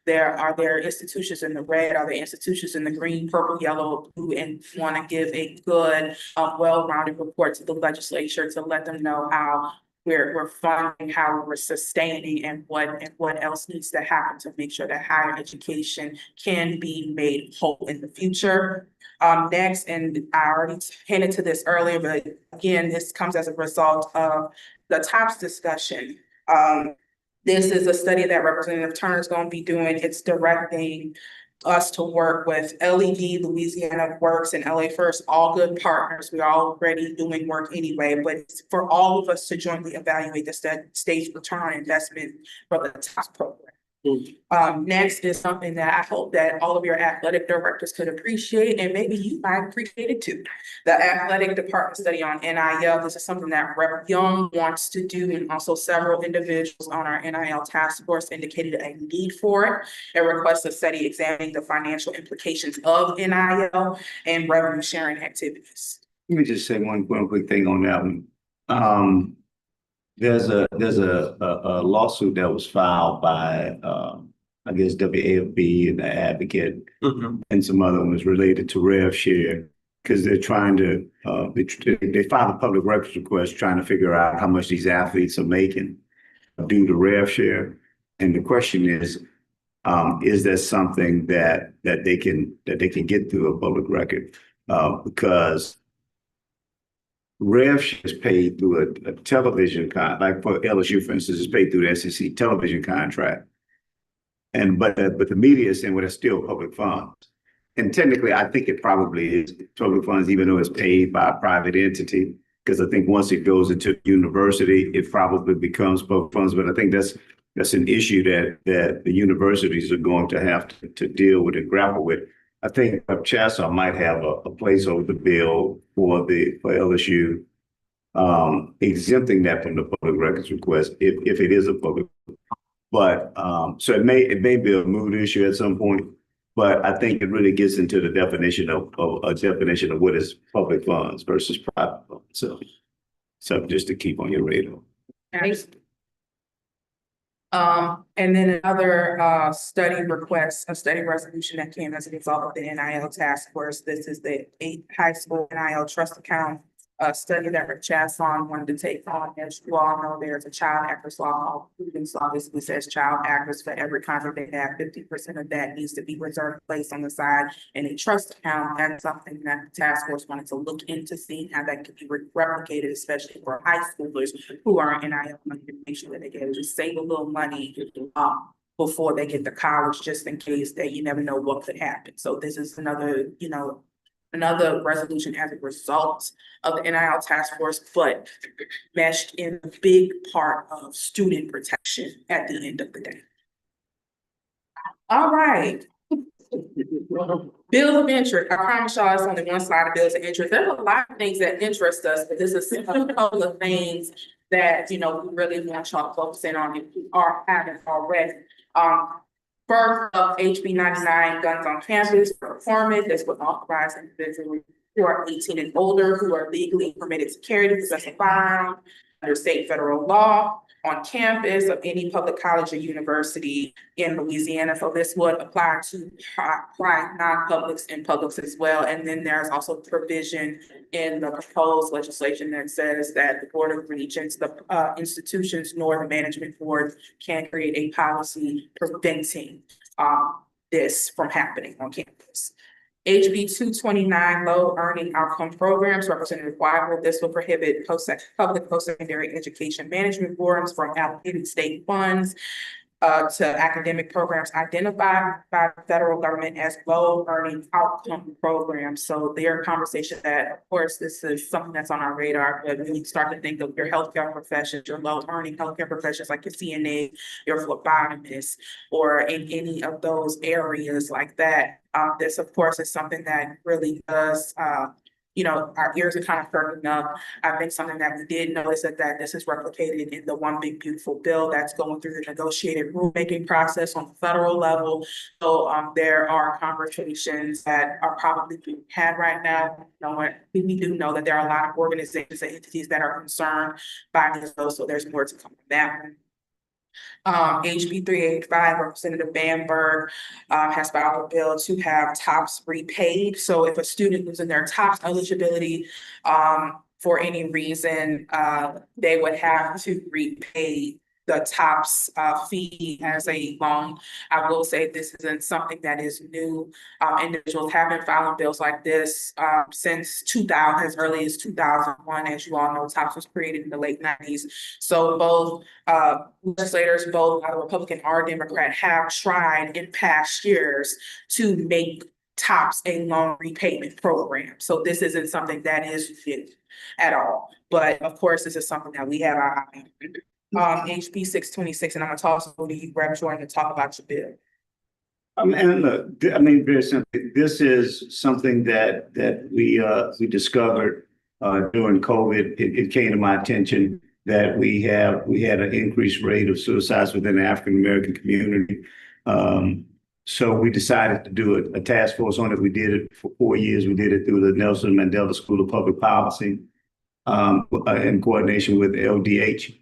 are there institutions in the red, are there institutions in the green, purple, yellow, blue, and want to give a good, well-rounded report to the legislature to let them know how we're funding, how we're sustaining, and what else needs to happen to make sure that higher education can be made whole in the future. Next, and I already hinted to this earlier, but again, this comes as a result of the TOPS discussion. This is a study that Representative Turner is going to be doing. It's directing us to work with LED, Louisiana Works, and LA First, all good partners. We're already doing work anyway, but it's for all of us to jointly evaluate the state's return on investment for the TOPS program. Next is something that I hope that all of your athletic directors could appreciate, and maybe you might appreciate it too. The athletic department study on NIL. This is something that Rep. Young wants to do, and also several individuals on our NIL task force indicated a need for it. It requests a study examining the financial implications of NIL and revenue sharing activities. Let me just say one quick thing on that one. There's a lawsuit that was filed by I guess WAFB and the Advocate and some other ones related to rev share, because they're trying to they filed a public records request trying to figure out how much these athletes are making due to rev share. And the question is there something that they can get through a public record? Because rev share is paid through a television like for LSU, for instance, is paid through the SEC television contract. But the media is saying, well, it's still public funds. And technically, I think it probably is public funds, even though it's paid by a private entity. Because I think once it goes into university, it probably becomes public funds. But I think that's an issue that the universities are going to have to deal with and grapple with. I think Chassa might have a placeholder bill for LSU, exempting that from the public records request if it is a public. But so it may be a mood issue at some point, but I think it really gets into the definition of what is public funds versus private funds. So just to keep on your radar. And then another study request, a study resolution that came as a result of the NIL task force. This is the 8th high school NIL trust account study that Rick Chasson wanted to take on. As you all know, there's a child actors law called Prudence Law. Basically says child actors, for every contract they have, 50% of that needs to be reserved, placed on the side in a trust account. That's something that the task force wanted to look into, seeing how that could be replicated, especially for high schoolers who are in NIL money, to make sure that they can just save a little money before they get to college, just in case that you never know what could happen. So this is another, another resolution as a result of the NIL task force, but meshed in a big part of student protection at the end of the day. All right. Bills of interest. I promise y'all it's only one slide of bills of interest. There's a lot of things that interest us, but this is a couple of things that, we really want y'all to focus in on if you haven't already. First up, HB 99, guns on campus for performance. This would authorize individuals who are 18 and older who are legally permitted to carry to possess a firearm under state and federal law on campus of any public college or university in Louisiana. So this would apply to private non-publics and publics as well. And then there's also provision in the proposed legislation that says that the Board of Regents, the institutions, nor the management board can create a policy preventing this from happening on campus. HB 229, low earning outcome programs. Representative Weigel, this will prohibit public post-secondary education management boards from allocating state funds to academic programs identified by the federal government as low earning outcome programs. So their conversation that, of course, this is something that's on our radar, but when you start to think of your healthcare professions, your low earning healthcare professions like your CNA, your phlebotomist, or in any of those areas like that. This, of course, is something that really does, our ears are kind of perking up. I think something that we did notice that this is replicated in the One Big Beautiful Bill that's going through the negotiated rulemaking process on the federal level. So there are conversations that are probably being had right now. We do know that there are a lot of organizations and entities that are concerned by this bill, so there's more to come on that one. HB 385, Representative Bamberg has filed a bill to have TOPS repaid. So if a student loses their TOPS eligibility for any reason, they would have to repay the TOPS fee as a loan. I will say this isn't something that is new. Individuals have been filing bills like this since 2000, as early as 2001. As you all know, TOPS was created in the late 90s. So both legislators, both Republican or Democrat, have tried in past years to make TOPS a loan repayment program. So this isn't something that is new at all. But of course, this is something that we have our eye on. HB 626, and I'm gonna toss it over to you, Rev. Jordan, to talk about your bill. And look, I mean, very simply, this is something that we discovered during COVID. It came to my attention that we had an increased rate of suicides within the African American community. So we decided to do a task force on it. We did it for 4 years. We did it through the Nelson Mandela School of Public Policy in coordination with LDH.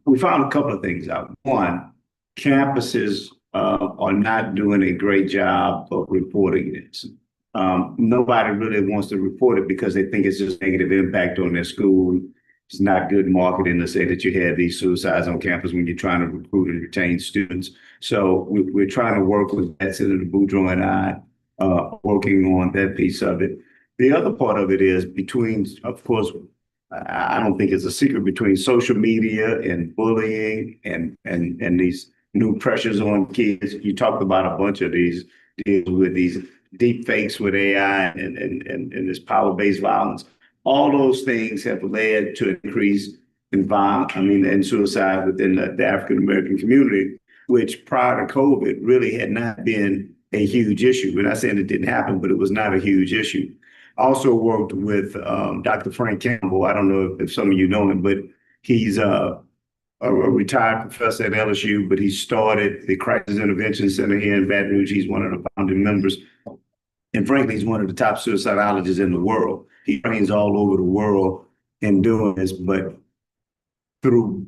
We found a couple of things out. One, campuses are not doing a great job of reporting this. Nobody really wants to report it because they think it's just negative impact on their school. It's not good marketing to say that you had these suicides on campus when you're trying to recruit and retain students. So we're trying to work with that, Senator Boudreaux and I, working on that piece of it. The other part of it is between, of course, I don't think it's a secret, between social media and bullying and these new pressures on kids. You talked about a bunch of these deals with these deep fakes with AI and this power-based violence. All those things have led to an increase in violence, and suicide within the African-American community, which prior to COVID really had not been a huge issue. We're not saying it didn't happen, but it was not a huge issue. Also worked with Dr. Frank Campbell. I don't know if some of you know him, but he's a retired professor at LSU, but he started the Crisis Intervention Center here in Baton Rouge. He's one of the founding members. And frankly, he's one of the top suicidologists in the world. He trains all over the world in doing this, but through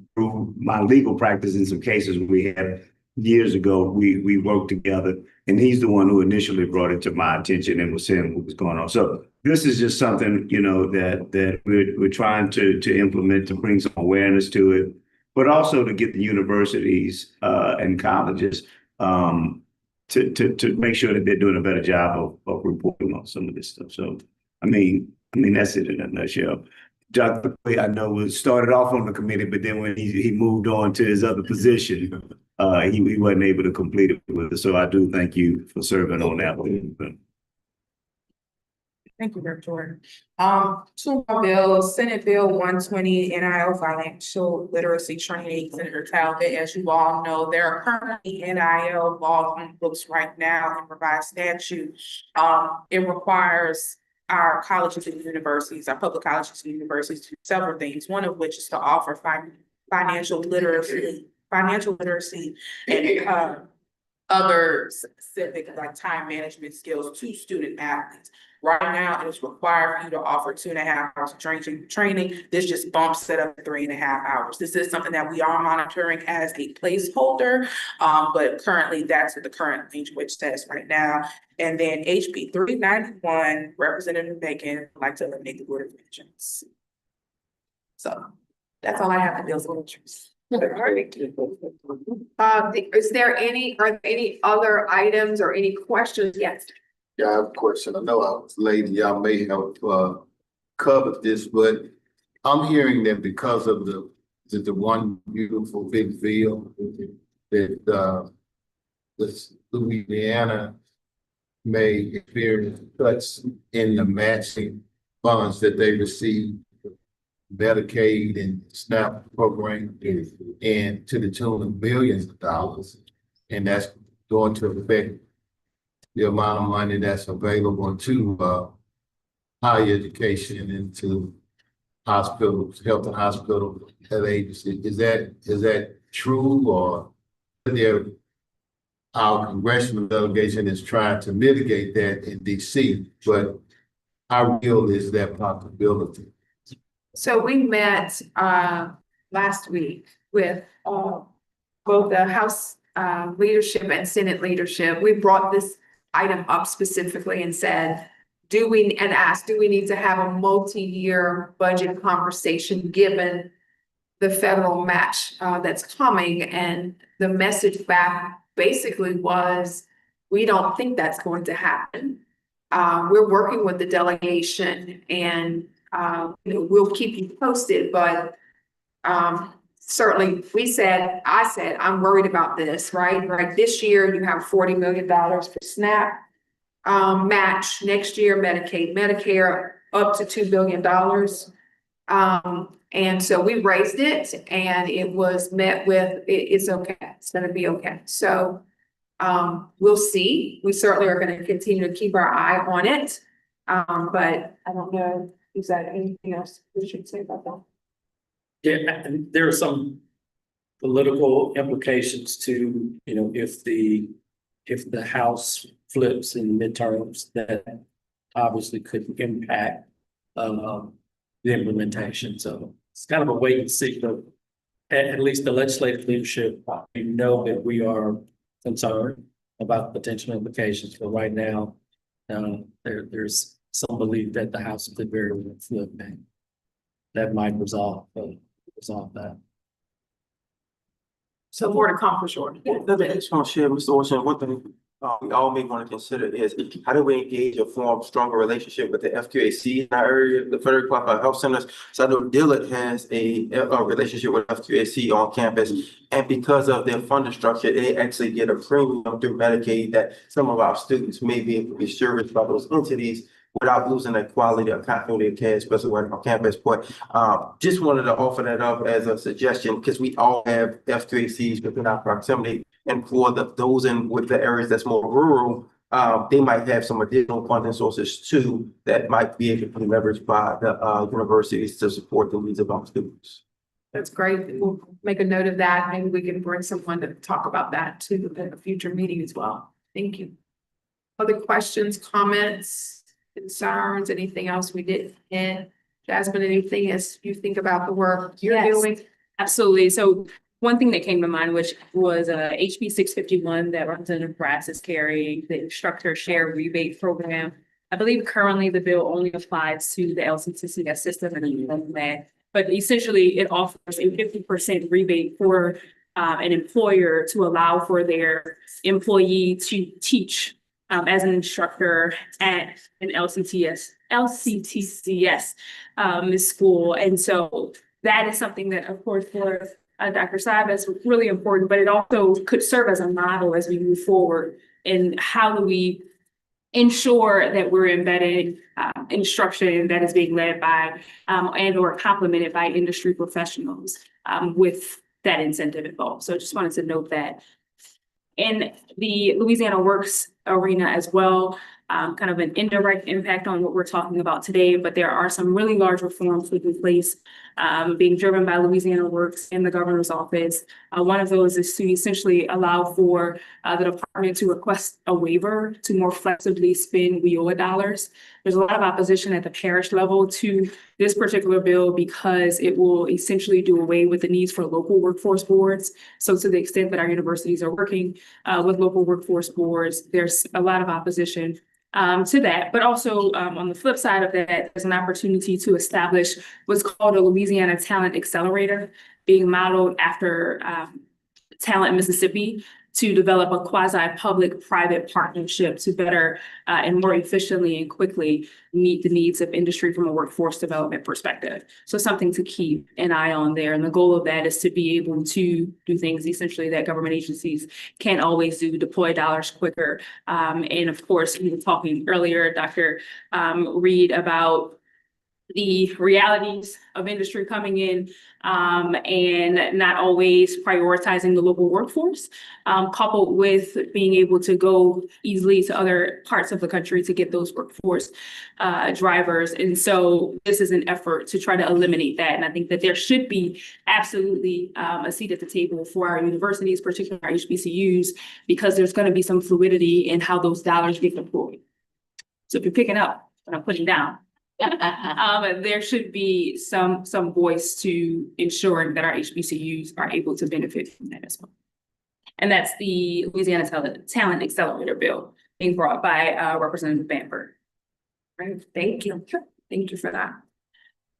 my legal practice in some cases we had years ago, we worked together, and he's the one who initially brought it to my attention and was saying what was going on. So this is just something, that we're trying to implement to bring some awareness to it, but also to get the universities and colleges to make sure that they're doing a better job of reporting on some of this stuff. So, I mean, that's it in a nutshell. Dr. Clay, I know, started off on the committee, but then when he moved on to his other position, he wasn't able to complete it with us. So I do thank you for serving on that one. Thank you, Rev. Jordan. Two more bills, Senate Bill 120, NIL financial literacy training. Senator Talbot, as you all know, there are currently NIL laws on books right now in revised statute. It requires our colleges and universities, our public colleges and universities, to do several things, one of which is to offer financial literacy and other specific, like time management skills to student athletes. Right now, it is required for you to offer 2.5 hours of training. This just bumps it up to 3.5 hours. This is something that we are monitoring as a placeholder, but currently that's what the current language says right now. And then HB 391, Representative Bacon would like to eliminate the Board of Regents. So that's all I have to deal with. Are there any other items or any questions? Yes. Yeah, I have a question. I know I was late and y'all may have covered this, but I'm hearing that because of the one beautiful big bill that this Louisiana may experience cuts in the matching funds that they receive, Medicaid and SNAP program, and to the tune of millions of dollars. And that's going to affect the amount of money that's available to higher education and to hospitals, health and hospital health agencies. Is that true, or our congressional delegation is trying to mitigate that in DC, but how real is that possibility? So we met last week with both the House leadership and Senate leadership. We brought this item up specifically and said, do we need to have a multi-year budget conversation given the federal match that's coming. And the message back basically was, we don't think that's going to happen. We're working with the delegation and we'll keep you posted, but certainly I said, I'm worried about this, right? Right. This year you have $40 million for SNAP match. Next year, Medicaid, Medicare up to $2 billion. And so we raised it and it was met with, it's okay. It's going to be okay. So we'll see. We certainly are going to continue to keep our eye on it. But I don't know, is that anything else we should say about that? Yeah, and there are some political implications to, if the House flips in midterms, that obviously could impact the implementation. So it's kind of a wait and see, but at least the legislative leadership, we know that we are concerned about potential implications. But right now, there's some belief that the House could very well flip, and that might resolve that. So more to come for sure. I just want to share, Mr. Orson, one thing we all may want to consider is how do we engage or form stronger relationship with the FQAC in our area, the Federal Qualified Health Centers. So I know Dillard has a relationship with FQAC on campus, and because of their funding structure, they actually get a premium through Medicaid that some of our students may be able to be serviced by those entities without losing the quality of continuity of care, especially working on campus. But just wanted to offer that up as a suggestion because we all have FQACs within our proximity. And for those with the areas that's more rural, they might have some additional funding sources too that might be able to be leveraged by the universities to support the needs of our students. That's great. We'll make a note of that. Maybe we can bring someone to talk about that too at a future meeting as well. Thank you. Other questions, comments, concerns, anything else we didn't hit? Jasmine, anything as you think about the work you're Yes. doing? Absolutely. So one thing that came to mind, which was HB 651 that Representative Brass is carrying, the instructor share rebate program. I believe currently the bill only applies to the LCTCS system and that, but essentially it offers a 50% rebate for an employer to allow for their employee to teach as an instructor at an LCTCS school. And so that is something that, of course, for Dr. Saab is really important, but it also could serve as a model as we move forward in how do we ensure that we're embedding instruction that is being led by and or complemented by industry professionals with that incentive involved. So I just wanted to note that. In the Louisiana Works arena as well, kind of an indirect impact on what we're talking about today, but there are some really large reforms taking place being driven by Louisiana Works in the governor's office. One of those is to essentially allow for the department to request a waiver to more flexibly spend WIOA dollars. There's a lot of opposition at the parish level to this particular bill because it will essentially do away with the needs for local workforce boards. So to the extent that our universities are working with local workforce boards, there's a lot of opposition to that. But also on the flip side of that, there's an opportunity to establish what's called a Louisiana Talent Accelerator, being modeled after Talent Mississippi, to develop a quasi-public-private partnership to better and more efficiently and quickly meet the needs of industry from a workforce development perspective. So something to keep an eye on there. And the goal of that is to be able to do things essentially that government agencies can't always do, deploy dollars quicker. And of course, we were talking earlier, Dr. Reed, about the realities of industry coming in and not always prioritizing the local workforce, coupled with being able to go easily to other parts of the country to get those workforce drivers. And so this is an effort to try to eliminate that. And I think that there should be absolutely a seat at the table for our universities, particularly our HBCUs, because there's going to be some fluidity in how those dollars get deployed. So if you're picking up what I'm putting down, there should be some voice to ensuring that our HBCUs are able to benefit from that as well. And that's the Louisiana Talent Accelerator Bill being brought by Representative Bamford. Right. Thank you. Thank you for that.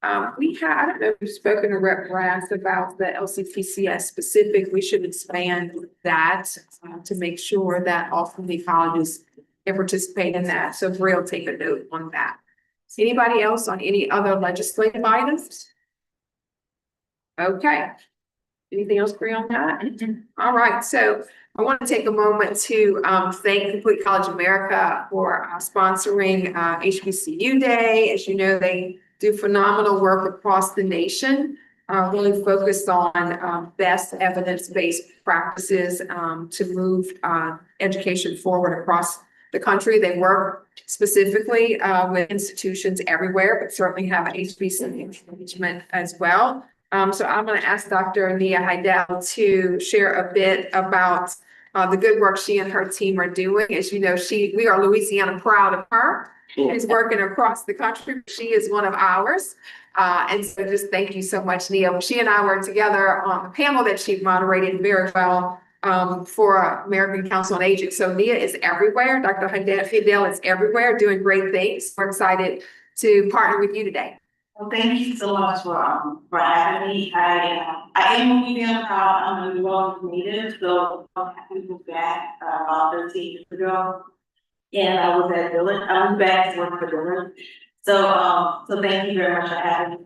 I don't know if we've spoken to Rep. Brass about the LCPCS specific. We should expand that to make sure that all community colleges can participate in that. So Bree take a note on that. Anybody else on any other legislative items? Okay. Anything else, Bree, on that? All right, so I want to take a moment to thank Complete College America for sponsoring HBCU Day. As you know, they do phenomenal work across the nation, really focused on best evidence-based practices to move education forward across the country. They work specifically with institutions everywhere, but certainly have HBCU engagement as well. So I'm going to ask Dr. Nia Heidel to share a bit about the good work she and her team are doing. As you know, we are Louisiana proud of her. She's working across the country. She is one of ours. And so just thank you so much, Nia. She and I were together on the panel that she moderated very well for American Council on Aging. So Nia is everywhere. Dr. Heidel is everywhere doing great things. We're excited to partner with you today. Well, thank you so much for having me. I am Louisiana proud. I'm a New Orleans native, so I'm happy to move back about 13 years ago. And I was at Dillon. I was back to work for Dillon. So thank you very much for having me.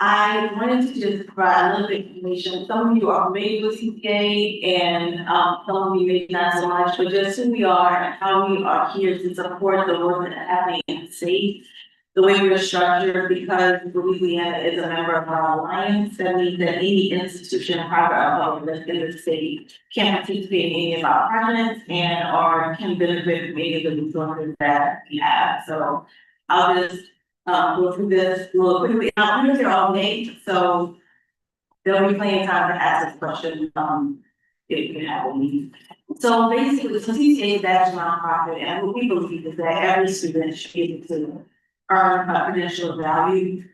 I wanted to just provide a little bit of information. Some of you are familiar with CCA and some of you maybe not so much, but just who we are and how we are here to support the work that happening in the state. The way we're structured, because Louisiana is a member of our alliance, that means that any institution, private or public, in the state can participate in any of our projects and or can benefit from any of the resources that we have. So I'll just go through this a little quickly. I'm going to get all day, so there'll be plenty of time to ask this question if you have any. So basically, so CCA is actually nonprofit, and what we believe is that every student should be able to earn a credential of value,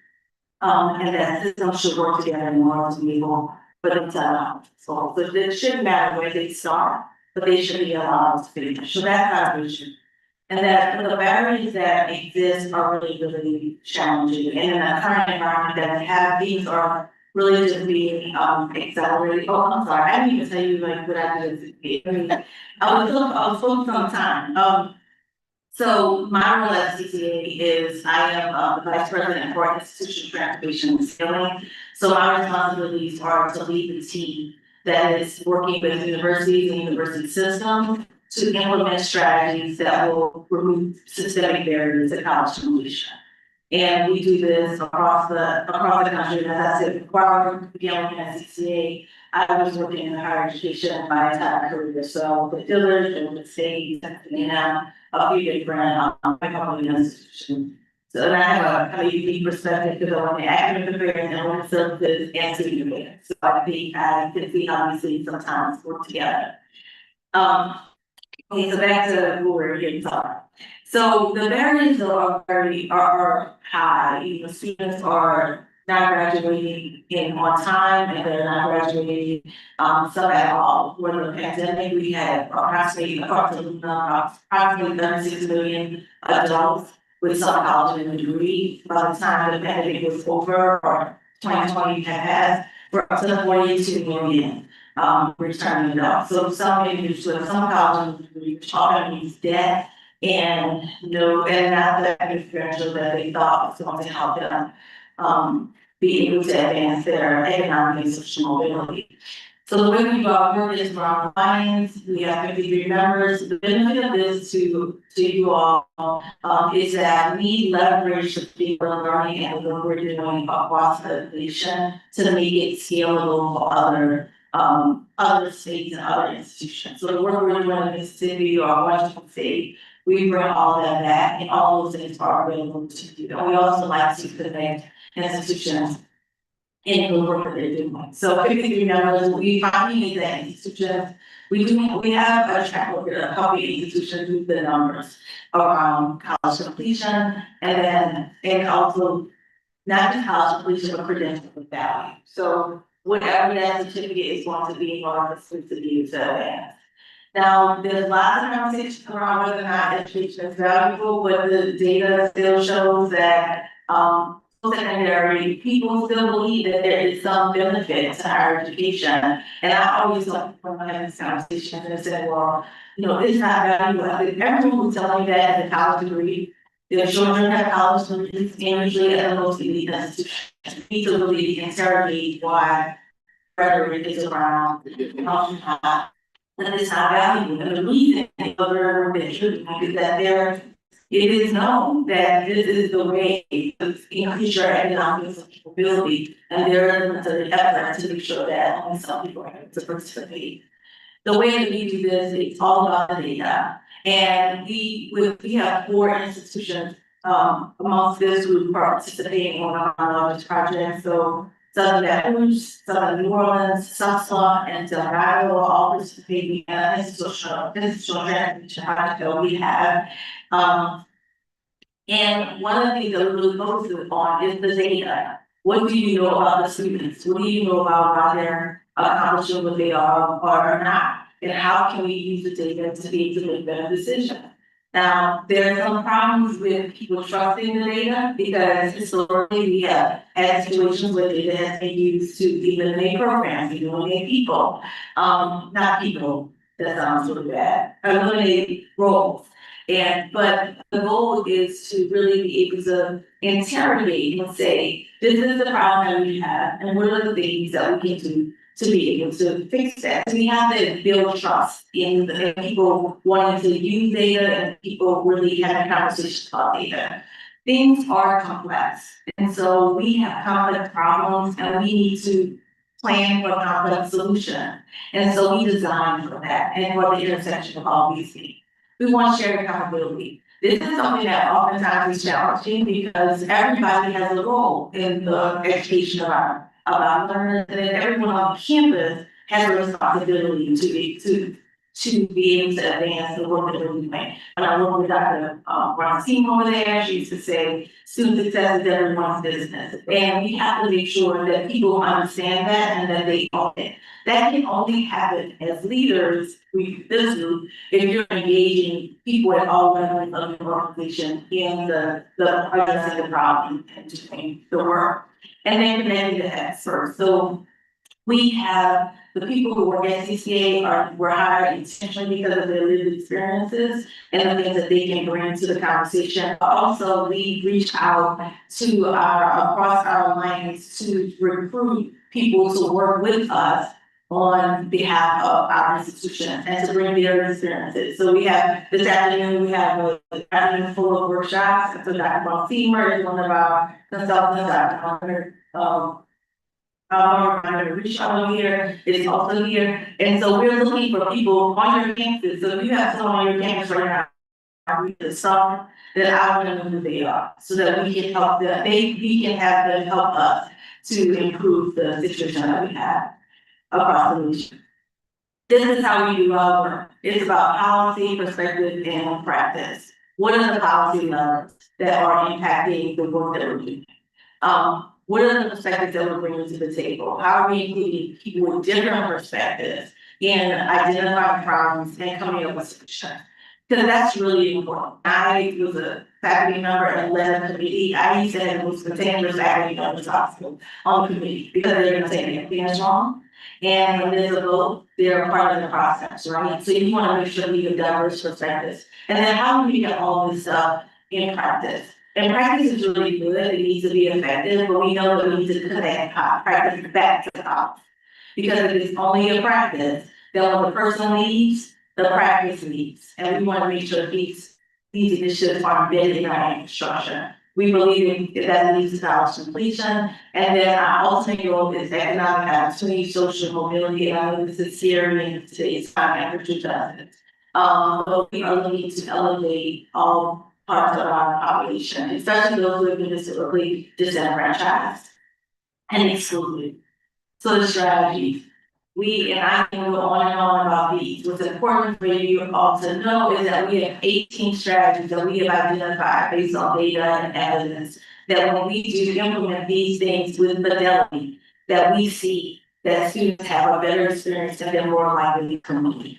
and that systems should work together in order to be able for them to so it shouldn't matter where they start, but they should be allowed to finish. So that's our vision. And that the barriers that exist are really, really challenging. And in the current environment that we have, these are really just being accelerated. Oh, I'm sorry, I didn't even tell you like what I did. I was focused on time. So my role at CCA is I am the Vice President for Institutional Transportation and Scaling. So my responsibilities are to lead the team that is working with universities and university systems to implement strategies that will remove systemic barriers to college completion. And we do this across the country. And as I said, before I began at CCA, I was working in higher education my entire career. So the Dillard, the state, a few different public institutions. So I have a unique perspective because I want the academic affairs and women's services and student affairs. So I think I can see how these things sometimes work together. Okay, so back to what we're here to talk. So the barriers are high. You know, students are not graduating on time, and they're not graduating some at all. When the pandemic, we had approximately 36 million adults with some college and a degree. By the time the pandemic was over or 2020 had passed, we're up to 42 million returning adults. So some individuals, some college and degrees already debt and not the experiential that they thought was going to help them be able to advance their economic and social mobility. So the way we go work is around alliance. We have 53 members. The benefit of this to you all is that we leverage the field of learning and the work we're doing across the nation to make it scalable for other states and other institutions. So the work we're doing in Mississippi or Washington State, we bring all of that back, and all those things are available to do. And we also like to connect institutions in the work that they're doing. So 53 members, we finally that institutions, we have a track record of helping institutions with the numbers around college completion, and also not just college completion, but credential with value. So whatever that certificate is going to be in order for students to be able to advance. Now, there's lots of conversation around whether or not education is valuable, but the data still shows that so secondary, people still believe that there is some benefit to higher education. And I always talk when I have this conversation and I said, well, it's not valuable. I think everyone will tell me that in a college degree. Their children have college degrees, and usually at the most elite institutions. We need to really interrogate why rhetoric is around, that it's not valuable. And the reason for that should be is that it is known that this is the way to increase your economic capability, and there is an effort to make sure that only some people are able to participate. The way that we do this, it's all about the data. And we have 4 institutions, amongst this group participating on our largest project. So Southern Baton Rouge, Southern New Orleans, Southside, and Delgado are all participating in an institutional transformation project that we have. And one of the things that we're really focusing on is the data. What do you know about the students? What do you know about how they're accomplishing what they are or not? And how can we use the data to be able to make better decisions? Now, there are some problems with people trusting the data because historically we have had situations where data has been used to eliminate programs, eliminate people, not people, that sounds really bad, eliminate roles. But the goal is to really be able to interrogate and say, this is the problem that we have, and what are the things that we can do to be able to fix that. We have to build trust in the people wanting to use data and people really having conversations about data. Things are complex, and so we have complex problems, and we need to plan for a complex solution. And so we design for that and for the intersection of all these things. We want shared accountability. This is something that oftentimes is challenging because everybody has a role in the education of our learners, and then everyone on campus has a responsibility to be able to advance the work that we're doing. When I work with Dr. Ron over there, she used to say, student success is everyone's business. And we have to make sure that people understand that and that they own it. That can only happen as leaders, this group, if you're engaging people at all levels of the organization in the addressing the problem and doing the work. And then connecting the experts. So we have the people who work at CCA were hired intentionally because of their lived experiences and the things that they can bring to the conversation. But also we reach out to across our alliance to recruit people to work with us on behalf of our institution and to bring their experiences. So we have this afternoon, we have an afternoon full of workshops. And so Dr. Von Seymour is one of our consultants, Dr. Richard here is also here. And so we're looking for people on your campus. So if you have someone on your campus right now, read the song, then I want to know who they are so that we can help them, we can have them help us to improve the situation that we have across the nation. This is how we do our work. It's about policy, perspective, and practice. What are the policy levers that are impacting the work that we're doing? What are the perspectives that we're bringing to the table? How are we including people with different perspectives in identifying problems and coming up with solutions? Because that's really important. I was a faculty member and led a committee. I used to have the most continuous faculty members possible on the committee because they're going to say anything is wrong. And when there's a vote, they're a part of the process, right? So you want to make sure we have diverse perspectives. And then how do we get all this stuff in practice? And practice is really good, it needs to be effective, but we know that we need to connect practice back to the policy. Because if it's only a practice, then when the person leaves, the practice leaves. And we want to make sure these initiatives are embedded in our infrastructure. We believe that leads to college completion. And then our ultimate goal is economic opportunity, social mobility, and I know this is here in today's time after 2000. But we are looking to elevate all parts of our population, especially those who have been historically disenfranchised and excluded. So the strategies, and I can go on and on about these. What's important for you all to know is that we have 18 strategies that we have identified based on data and evidence that when we do implement these things with fidelity, that we see that students have a better experience and they're more likely to complete.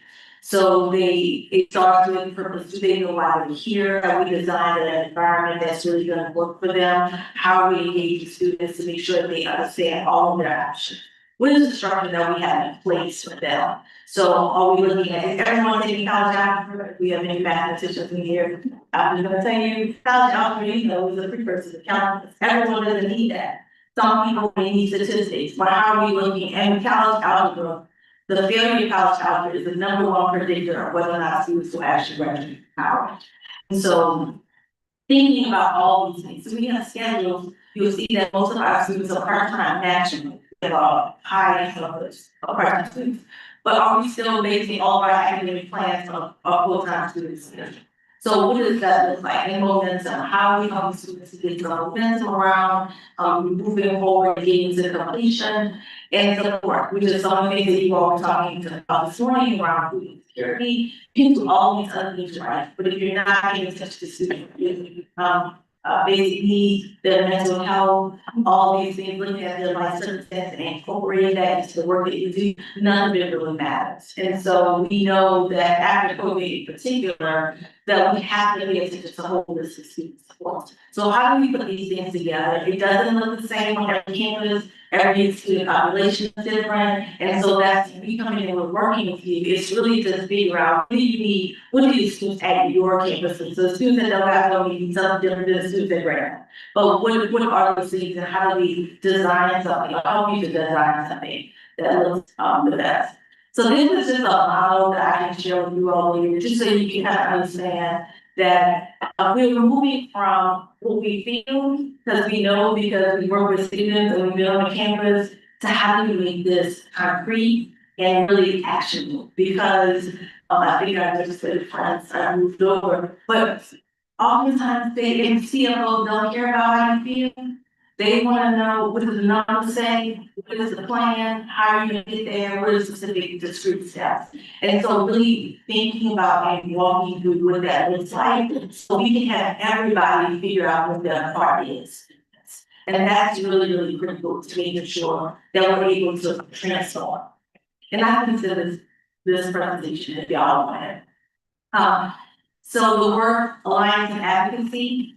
So it starts with purpose. Do they know why they're here? Have we designed an environment that's really gonna work for them? How are we engaging students to make sure that they understand all of their options? What is the structure that we have in place for them? So are we looking at, is everyone taking college algebra? We have many mathematicians in here. I'm gonna tell you, college algebra, you know, is a precursor to calculus. Everyone doesn't need that. Some people may need statistics, but how are we looking at college algebra? The failure of college algebra is the #1 predictor of whether or not students will actually graduate college. And so thinking about all these things, so we have schedules, you'll see that most of our students are part-time nationally, we have a high numbers of part-time students. But are we still basing all of our academic plans on full-time students? So what does that look like? And momentum, how are we helping students to get the momentum around, moving forward, getting to completion, and support, which is some of the things that you all were talking about this morning around food insecurity. You can do all these other things right, but if you're not paying attention to students, basic needs, their mental health, all these things, looking at their life circumstances and incorporating that into the work that you do, none of it really matters. And so we know that after COVID in particular, that we have to pay attention to holistic student support. So how do we put these things together? It doesn't look the same on every campus, every student population is different, and so that's we coming in, we're working with you. It's really to figure out what do you need, what do you students at your campuses? So students that don't have no need something different than students at Graham. But what are those things and how do we design something, or help you to design something that looks the best? So this is just a model that I can share with you all here, just so you can kind of understand that we're moving from what we feel, because we know, because we work with students and we've been on the campus, to how do we make this concrete and really actionable? Because I think I just said friends, I moved over, but oftentimes they, and CFOs don't care about how you feel. They want to know, what does the number say? What is the plan? How are you going to get there? What are specific discrete steps? And so really thinking about and walking through what that looks like, so we can have everybody figure out what their part is. And that's really, really critical to making sure that we're able to transform. And I consider this presentation, if y'all want it. So the work, alliance and advocacy,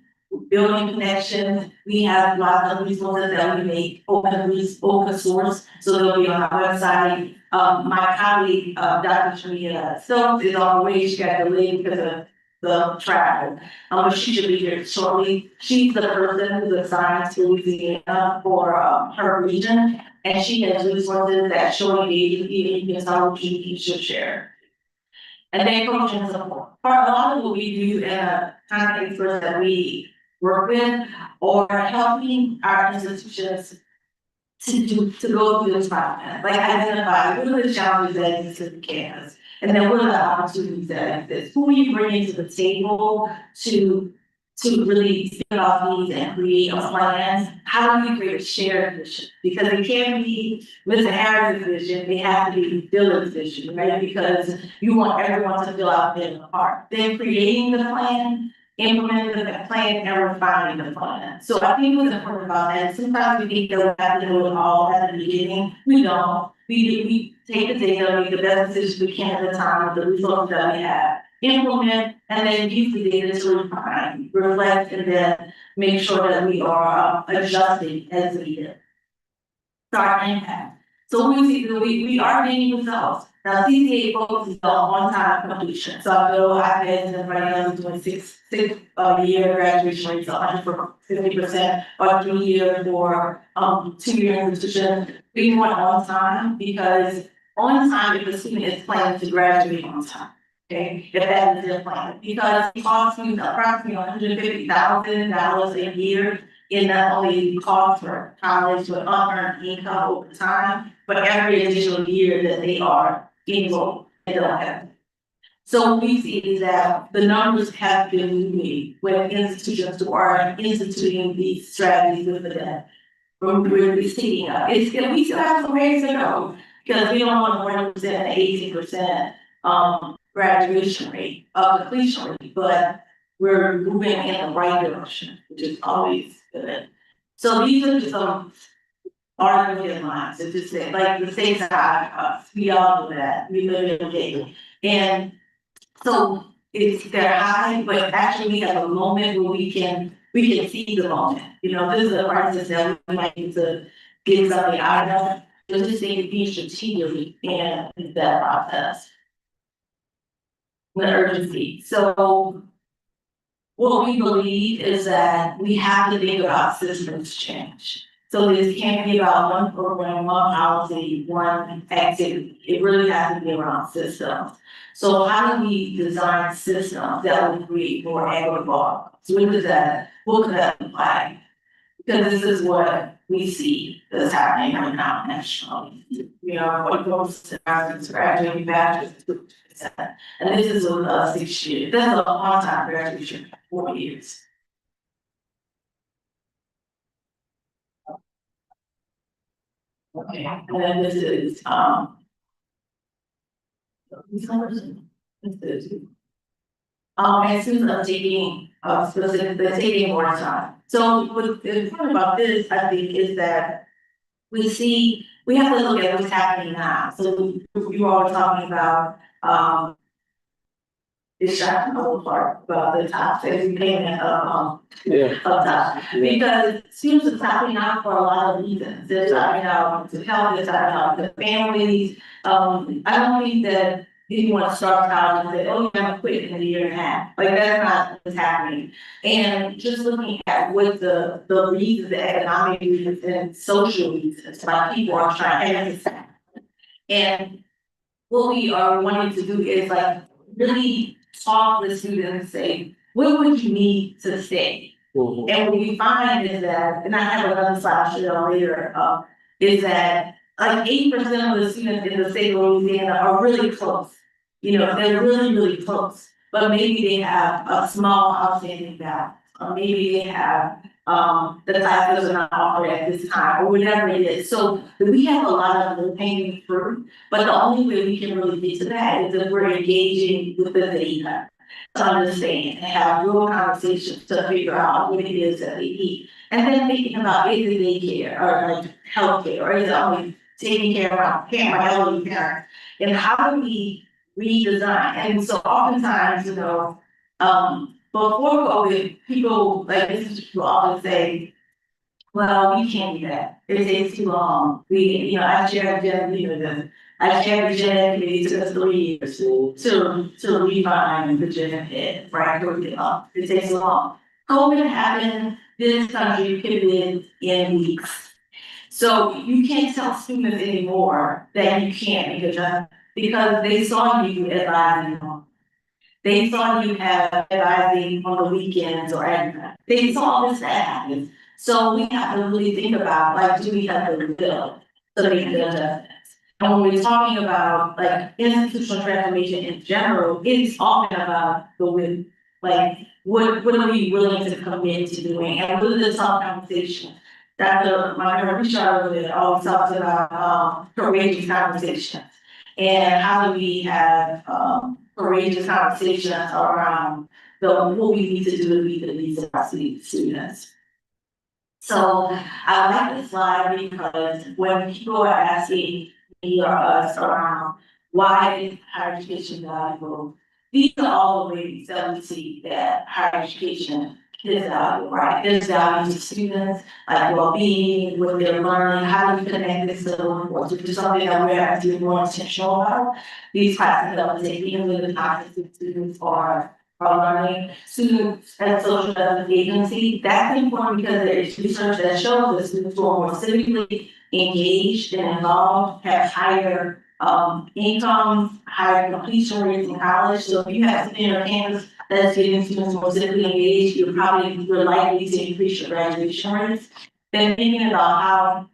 building connections, we have lots of resources that we make open source, so they'll be on our website. My colleague, Dr. Shamia Stokes is on the way, she got delayed because of the travel. But she should be here shortly. She's the person who's assigned to Louisiana for her region, and she has resources that show engagement, and you can tell she should share. And then coaching and support. For a lot of what we do in a kind of experts that we work with, or helping our institutions to go through this process, like identify what are the challenges that exist in campus, and then what are the opportunities that exist. Who are you bringing to the table to really think about these and create a plan? How do we create a shared vision? Because it can't be Mr. Harris' vision, they have to be Dylan's vision, right? Because you want everyone to fill out their part. Then creating the plan, implementing the plan, and refining the plan. So I think what's important about that, sometimes we think that we have to do it all at the beginning. We don't. We take the data, make the best decisions we can at the time with the resources that we have. Implement, and then use the data to refine, reflect, and then make sure that we are adjusting as needed. Start impact. So we are getting results. Now CCA focuses on on-time completion. So I know I've been right now doing six year graduation rates, 150%, or 3 years for 2 year institution. We want on time, because on time if the student is planning to graduate on time. Okay, if that is their plan, because it costs you approximately $150,000 a year in not only cost for college, but unearned income over time, but every additional year that they are enrolled in the lab. So what we see is that the numbers have been moving when institutions are instituting these strategies with them. We're seeing we still have some ways to go, because we don't want to represent an 80% graduation rate, completion rate, but we're moving in the right direction, which is always good. So these are just some article headlines, it's just like the same side of us, we all know that, we live in daily. And so they're high, but actually we have a moment where we can see the moment. You know, this is a crisis that we might need to get something out of. So just need to be strategic in that process. The urgency. So what we believe is that we have to think about systems change. So this can't be about one program, one policy, one activity. It really has to be around systems. So how do we design systems that will create more equitable? So what could that look like? Because this is what we see that's happening right now nationally. You know, what goes to Americans graduating bachelor's, and this is a 6 year, that's a long time graduation, 4 years. Okay, and then this is, and students are taking, they're taking more time. So what's important about this, I think, is that we have to look at what's happening now. So you all are talking about, it's shocking the whole part about the top, payment of top. Because students are topping out for a lot of reasons. They're topping out to help, they're topping out to families. I don't think that you want to start college and say, oh, you're gonna quit in a year and a half. Like, that's not what's happening. And just looking at what the reasons, the economic reasons and social reasons why people are trying to. And what we are wanting to do is like really talk with students and say, what would you need to stay? And what we find is that, and I have another slide I'll show you later, is that like 80% of the students in the state of Louisiana are really close. You know, they're really, really close, but maybe they have a small outstanding balance, or maybe they have the classes are not offered at this time, or whatever it is. So we have a lot of low-hanging fruit, but the only way we can really get to that is if we're engaging with the data to understand and have real conversations to figure out what it is that they need. And then thinking about is it daycare or like healthcare, or is it only taking care of my elderly parents? And how do we redesign? And so oftentimes, you know, before COVID, people like this will often say, well, we can't do that. It takes too long. I chaired the gen committee, took us 3 years to refine the gen ed, right? It takes so long. COVID happened, this country pivoted in weeks. So you can't tell students anymore that you can't make a judgment because they saw you advising them. They saw you have advising on the weekends or at night. They saw this happen. So we have to really think about, like, do we have the will to make the adjustments? And when we're talking about like institutional transformation in general, it's often about the will. Like, what are we willing to commit to doing? And what is the tough conversation? Dr. Richard always talks about courageous conversations. And how do we have courageous conversations around what we need to do to meet the needs of our students. So I like this slide because when people are asking me or us around why is higher education valuable, these are all the ways that we see that higher education is valuable, right? There's value to students, like well-being, what they're learning, how do we connect this to the workforce, which is something that we have to be more intentional about. These classes that we're taking with the classes students are learning. Students and social justice agency, that's important because there's research that shows that students who are more civically engaged and involved have higher income, higher completion rates in college. So if you have something in your campus that's getting students more civically engaged, you're likely to increase your graduation rates. Then thinking about how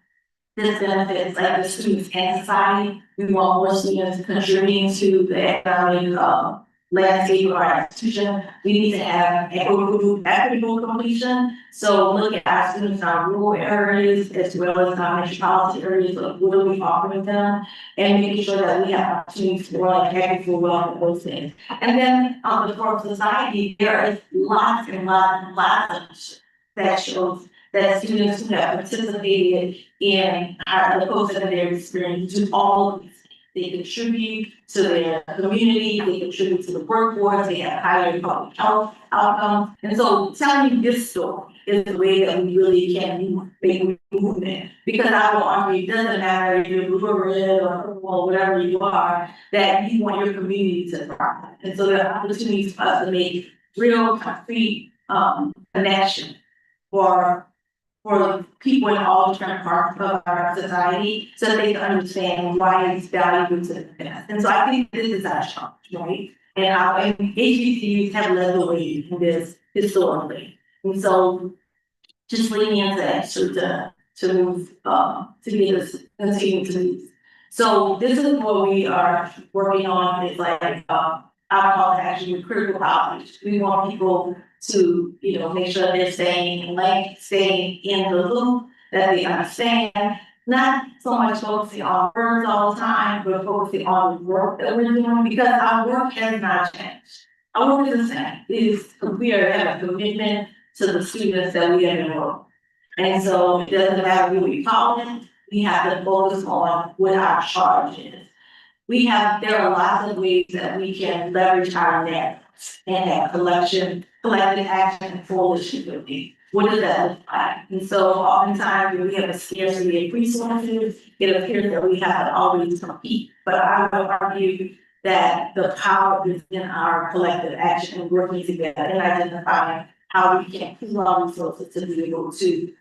this benefits like the students and society, we want more students contributing to the economic landscape of our institution. We need to have equitable completion. So look at our students in our rural areas as well as our metropolitan areas of what are we offering them, and making sure that we have opportunities for like equitable wealth and those things. And then on the for society, there is lots and lots that shows that students who have participated in the post-secondary experience do all of these they contribute to their community, they contribute to the workforce, they have higher public health outcomes. And so telling this story is the way that we really can make movement. Because I will argue, it doesn't matter if you're blue or red or whatever you are, that you want your community to thrive. And so there are opportunities for us to make real concrete connection for people in all different parts of our society, so that they can understand why it's valuable to them. And so I think this is our challenge, right? And HBCUs have led the way in this historically. And so just leaning into that to move, to be able to continue to move. So this is what we are working on, is like, I call it actually critical outreach. We want people to, make sure they're staying in the loop, that they understand, not so much focusing on words all the time, but focusing on the work that we're doing, because our work has not changed. Our work is the same. We have a commitment to the students that we have enrolled. And so it doesn't matter what we call them, we have to focus on what our charge is. There are lots of ways that we can leverage our networks and that collective action and coalition building. What does that look like? And so oftentimes when we have a scarcity of resources, it appears that we have to always compete. But I would argue that the power is in our collective action and working together and identifying how we can pool our resources to be able to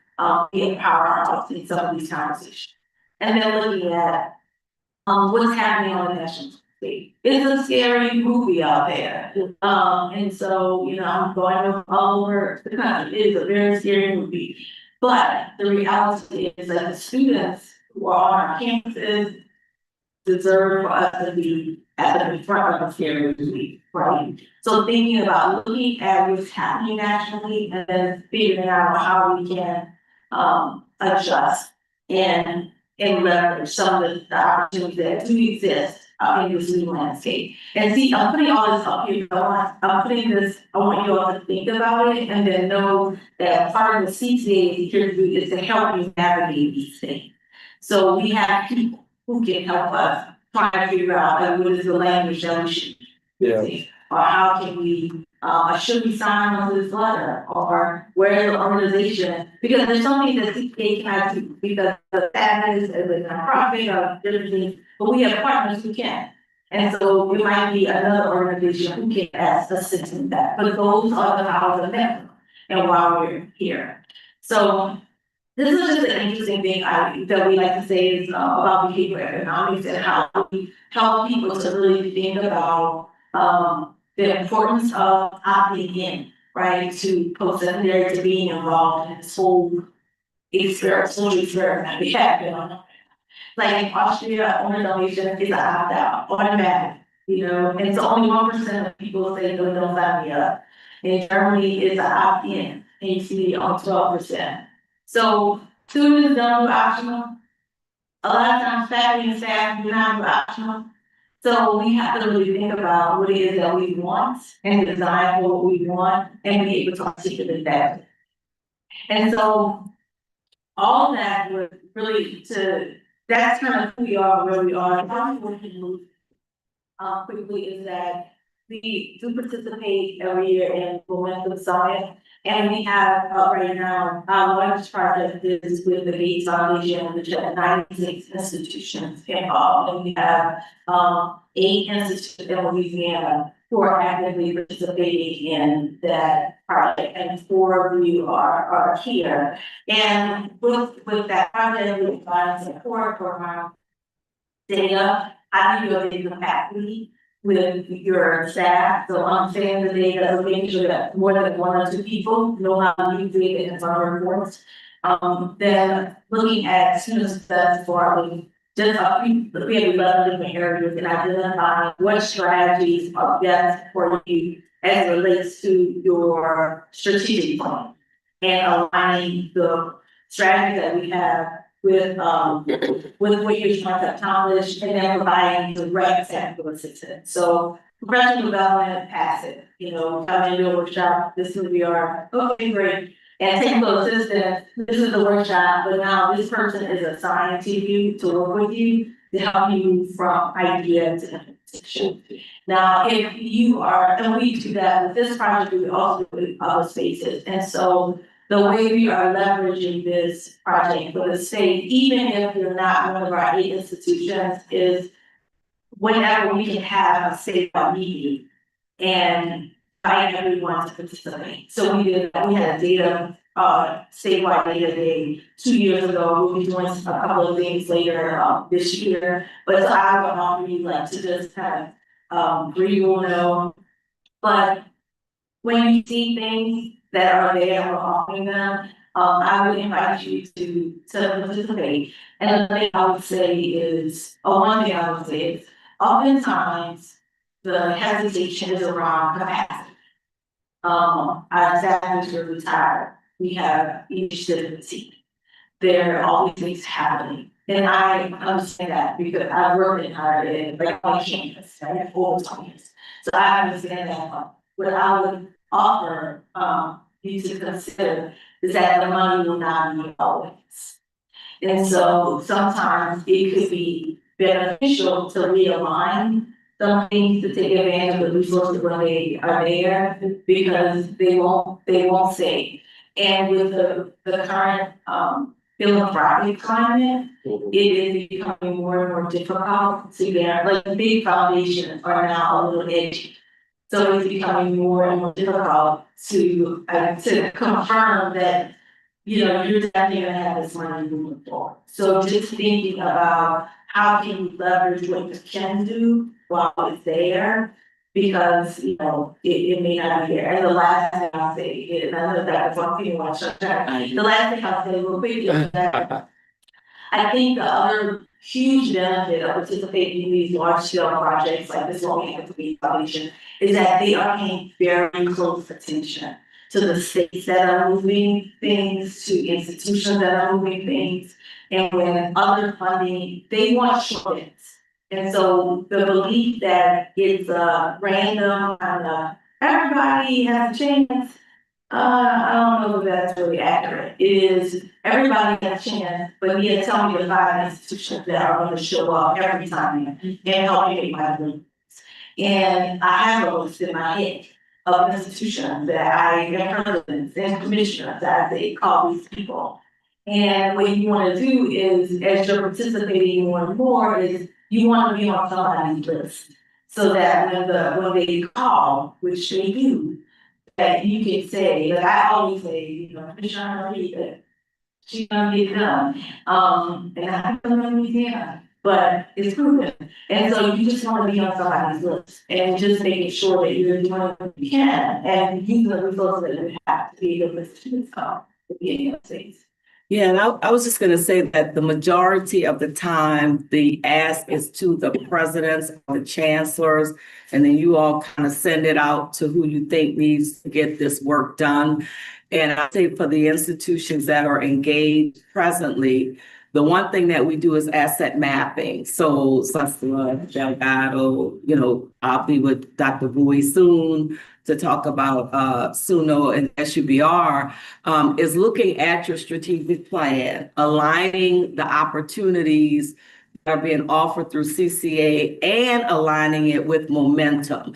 empower ourselves in some of these conversations. And then looking at what's happening on the national stage. It's a scary movie out there. And so, I'm going all over the country. It is a very scary movie. But the reality is that the students who are on our campuses deserve for us to be at the front of the scary movie, right? So thinking about looking at what's happening nationally and then figuring out how we can adjust and leverage some of the opportunities that do exist in this new landscape. And see, I'm putting all this up here, I want you all to think about it and then know that part of the CTA is to help you navigate these things. So we have people who can help us try to figure out what is the language that we should use, or how can we, should we sign on this letter, or where is the organization? Because there's something that CPA cannot do, because the status is a nonprofit or different things, but we have partners who can. And so it might be another organization who can assist in that, but those are the powers of network, and while we're here. So this is just an interesting thing that we like to say is about behavioral economics and how we help people to really think about the importance of opting in, right, to post-secondary, to being involved in this whole social experiment we have. Like in Austria, owner donation is an opt-out, automatic, and so only 1% of people say don't sign me up. In Germany, it's an opt-in, and you see on 12%. So students don't do optional. A lot of times faculty and staff do not do optional. So we have to really think about what it is that we want and design for what we want and be able to articulate that. And so all that was really that's kind of who we are, where we are, and how we can move quickly is that we do participate every year in Momentum Summit. And we have right now, large project is with the Gates Foundation, which has 96 institutions involved. And we have 8 institutions in Louisiana who are actively participating in that project, and 4 of you are here. And with that project, we provide support for our data. I do your data faculty with your staff, so understand the data, making sure that more than 1 or 2 people know how to use data in our reports. Then looking at student success for we have 11 different areas and identifying what strategies are best for you as it relates to your strategic plan and aligning the strategy that we have with what you're trying to accomplish, and then providing direct technical assistance. So professional development, passive, come into a workshop, this is who we are, okay, great. And technical assistance, this is the workshop, but now this person is assigned to you to work with you to help you move from idea to implementation. Now, if you are, and we do that with this project, we also do it with other spaces. And so the way we are leveraging this project for the state, even if you're not one of our 8 institutions, is whenever we can have a statewide meeting and invite everyone to participate. So we had a data, statewide data day 2 years ago. We'll be doing a couple of things later, this year. But so I would offer you like to just kind of, read on know. But when you see things that are there, we're offering them, I would invite you to participate. And the thing I would say is, one thing I would say is, oftentimes the hesitation is around capacity. Our staff is retired. We have each difficulty. There are always things happening. And I understand that because I worked in higher ed, like on campus, right, all the time. So I understand that. What I would offer you to consider is that the money will not be always. And so sometimes it could be beneficial to realign some things to take advantage of the resources when they are there because they won't save. And with the current philanthropic climate, it is becoming more and more difficult to get, like the big foundations are now a little edgy. So it's becoming more and more difficult to confirm that, you know, you're definitely gonna have this money moving forward. So just thinking about how can you leverage what you can do while it's there, because, you know, it may not be there. And the last thing I'll say is, I know that's one thing I want to share. The last thing I'll say real quick is that I think the other huge benefit of participating in these large scale projects like this one we have to be foundation is that they are paying very close attention to the states that are moving things, to institutions that are moving things, and when other funding, they want shortcuts. And so the belief that it's random and everybody has a chance, I don't know if that's really accurate. It is everybody has a chance, but you tell me the 5 institutions that are going to show up every time and help me make my dreams. And I have a list in my head of institutions that I am presidents and commissioners that they call these people. And what you want to do is, as you're participating more and more, is you want to be on somebody's list. So that when they call, which they do, that you can say, like I always say, you know, Commissioner Marie, she's gonna get it done. And I don't know Louisiana, but it's proven. And so you just want to be on somebody's list and just making sure that you're doing what you can and using the resources that you have to be able to be in your space. Yeah, and I was just gonna say that the majority of the time, the ask is to the presidents, the chancellors, and then you all kind of send it out to who you think needs to get this work done. And I say for the institutions that are engaged presently, the one thing that we do is asset mapping. So Sasua, Delgado, you know, I'll be with Dr. Bowie soon to talk about SUNO and SUBR, is looking at your strategic plan, aligning the opportunities that are being offered through CCA and aligning it with momentum.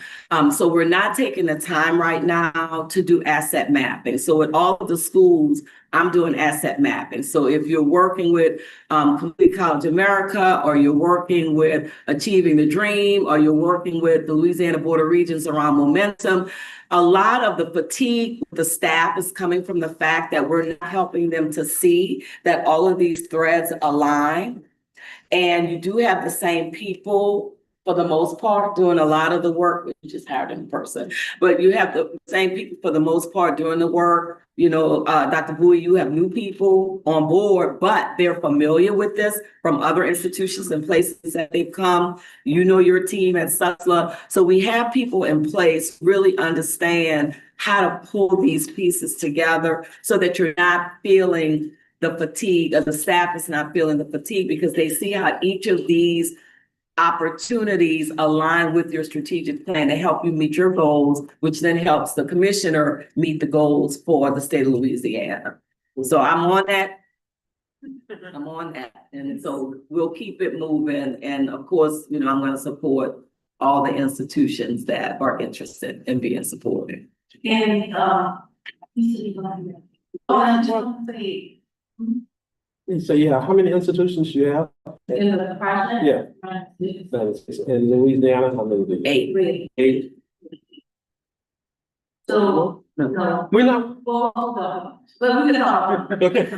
So we're not taking the time right now to do asset mapping. So at all of the schools, I'm doing asset mapping. So if you're working with Complete College America, or you're working with Achieving the Dream, or you're working with the Louisiana Board of Regents around momentum, a lot of the fatigue with the staff is coming from the fact that we're not helping them to see that all of these threads align. And you do have the same people for the most part doing a lot of the work. We just hired in person, but you have the same people for the most part doing the work. You know, Dr. Bowie, you have new people on board, but they're familiar with this from other institutions and places that they've come. You know your team at SUSLA. So we have people in place really understand how to pull these pieces together so that you're not feeling the fatigue, or the staff is not feeling the fatigue, because they see how each of these opportunities align with your strategic plan to help you meet your goals, which then helps the commissioner meet the goals for the state of Louisiana. So I'm on that. I'm on that. And so we'll keep it moving. And of course, you know, I'm going to support all the institutions that are interested in being supported. And, So yeah, how many institutions you have? in the project. Yeah. In Louisiana, how many do you? 8. 8. So, no. We're not. Well, but we can talk. Okay.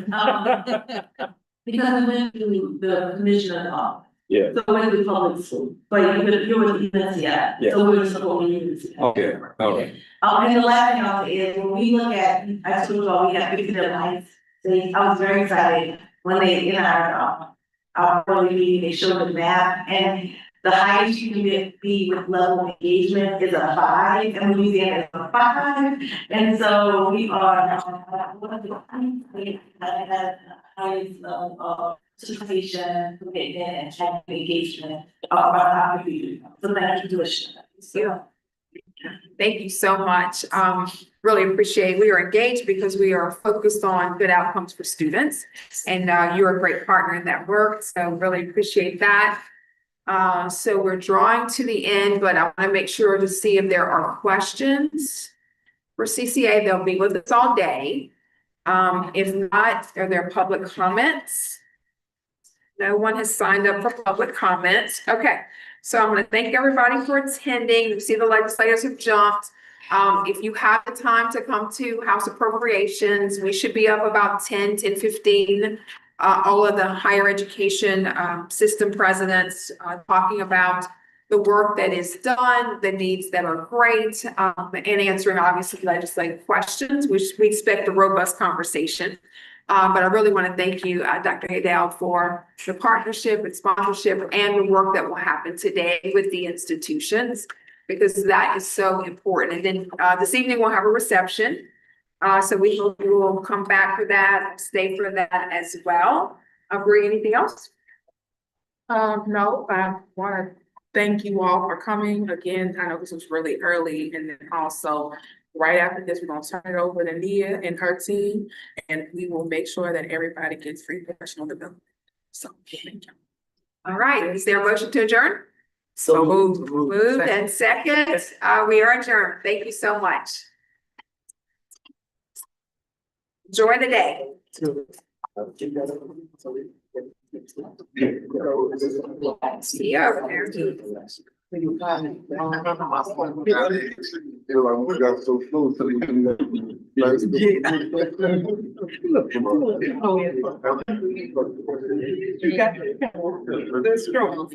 Because we went to the commissioner's office. Yeah. So we went to public school, but you were the UNCI. Yeah. So we were supporting you. Okay, all right. And the last thing I'll say is, when we look at, I told you all, we have 50 deadlines. I was very excited when they, in our early meeting, they showed the map, and the highest you can be with level of engagement is a 5, and Louisiana is a 5. And so we are, one of the highest participation, commitment, and active engagement of our community. So thank you, Commissioner. Thank you so much. Really appreciate, we are engaged because we are focused on good outcomes for students. And you're a great partner in that work, so really appreciate that. So we're drawing to the end, but I want to make sure to see if there are questions for CCA. They'll be with us all day. If not, are there public comments? No one has signed up for public comments. Okay, so I'm going to thank everybody for attending. You see the legislators have jumped. If you have the time to come to House Appropriations, we should be up about 10:15. All of the higher education system presidents talking about the work that is done, the needs that are great, and answering obviously legislative questions, which we expect a robust conversation. But I really want to thank you, Dr. Haydel, for the partnership and sponsorship and the work that will happen today with the institutions, because that is so important. And then this evening we'll have a reception. So we hope you will come back for that, stay for that as well. Bree, anything else? No, I want to thank you all for coming. Again, I know this was really early, and then also right after this, we're going to turn it over to Nia and her team, and we will make sure that everybody gets free professional development. So thank you. All right, is there a motion to adjourn? So Moved and second, we are adjourned. Thank you so much. Enjoy the day. See you over there. We got so close to That's strong.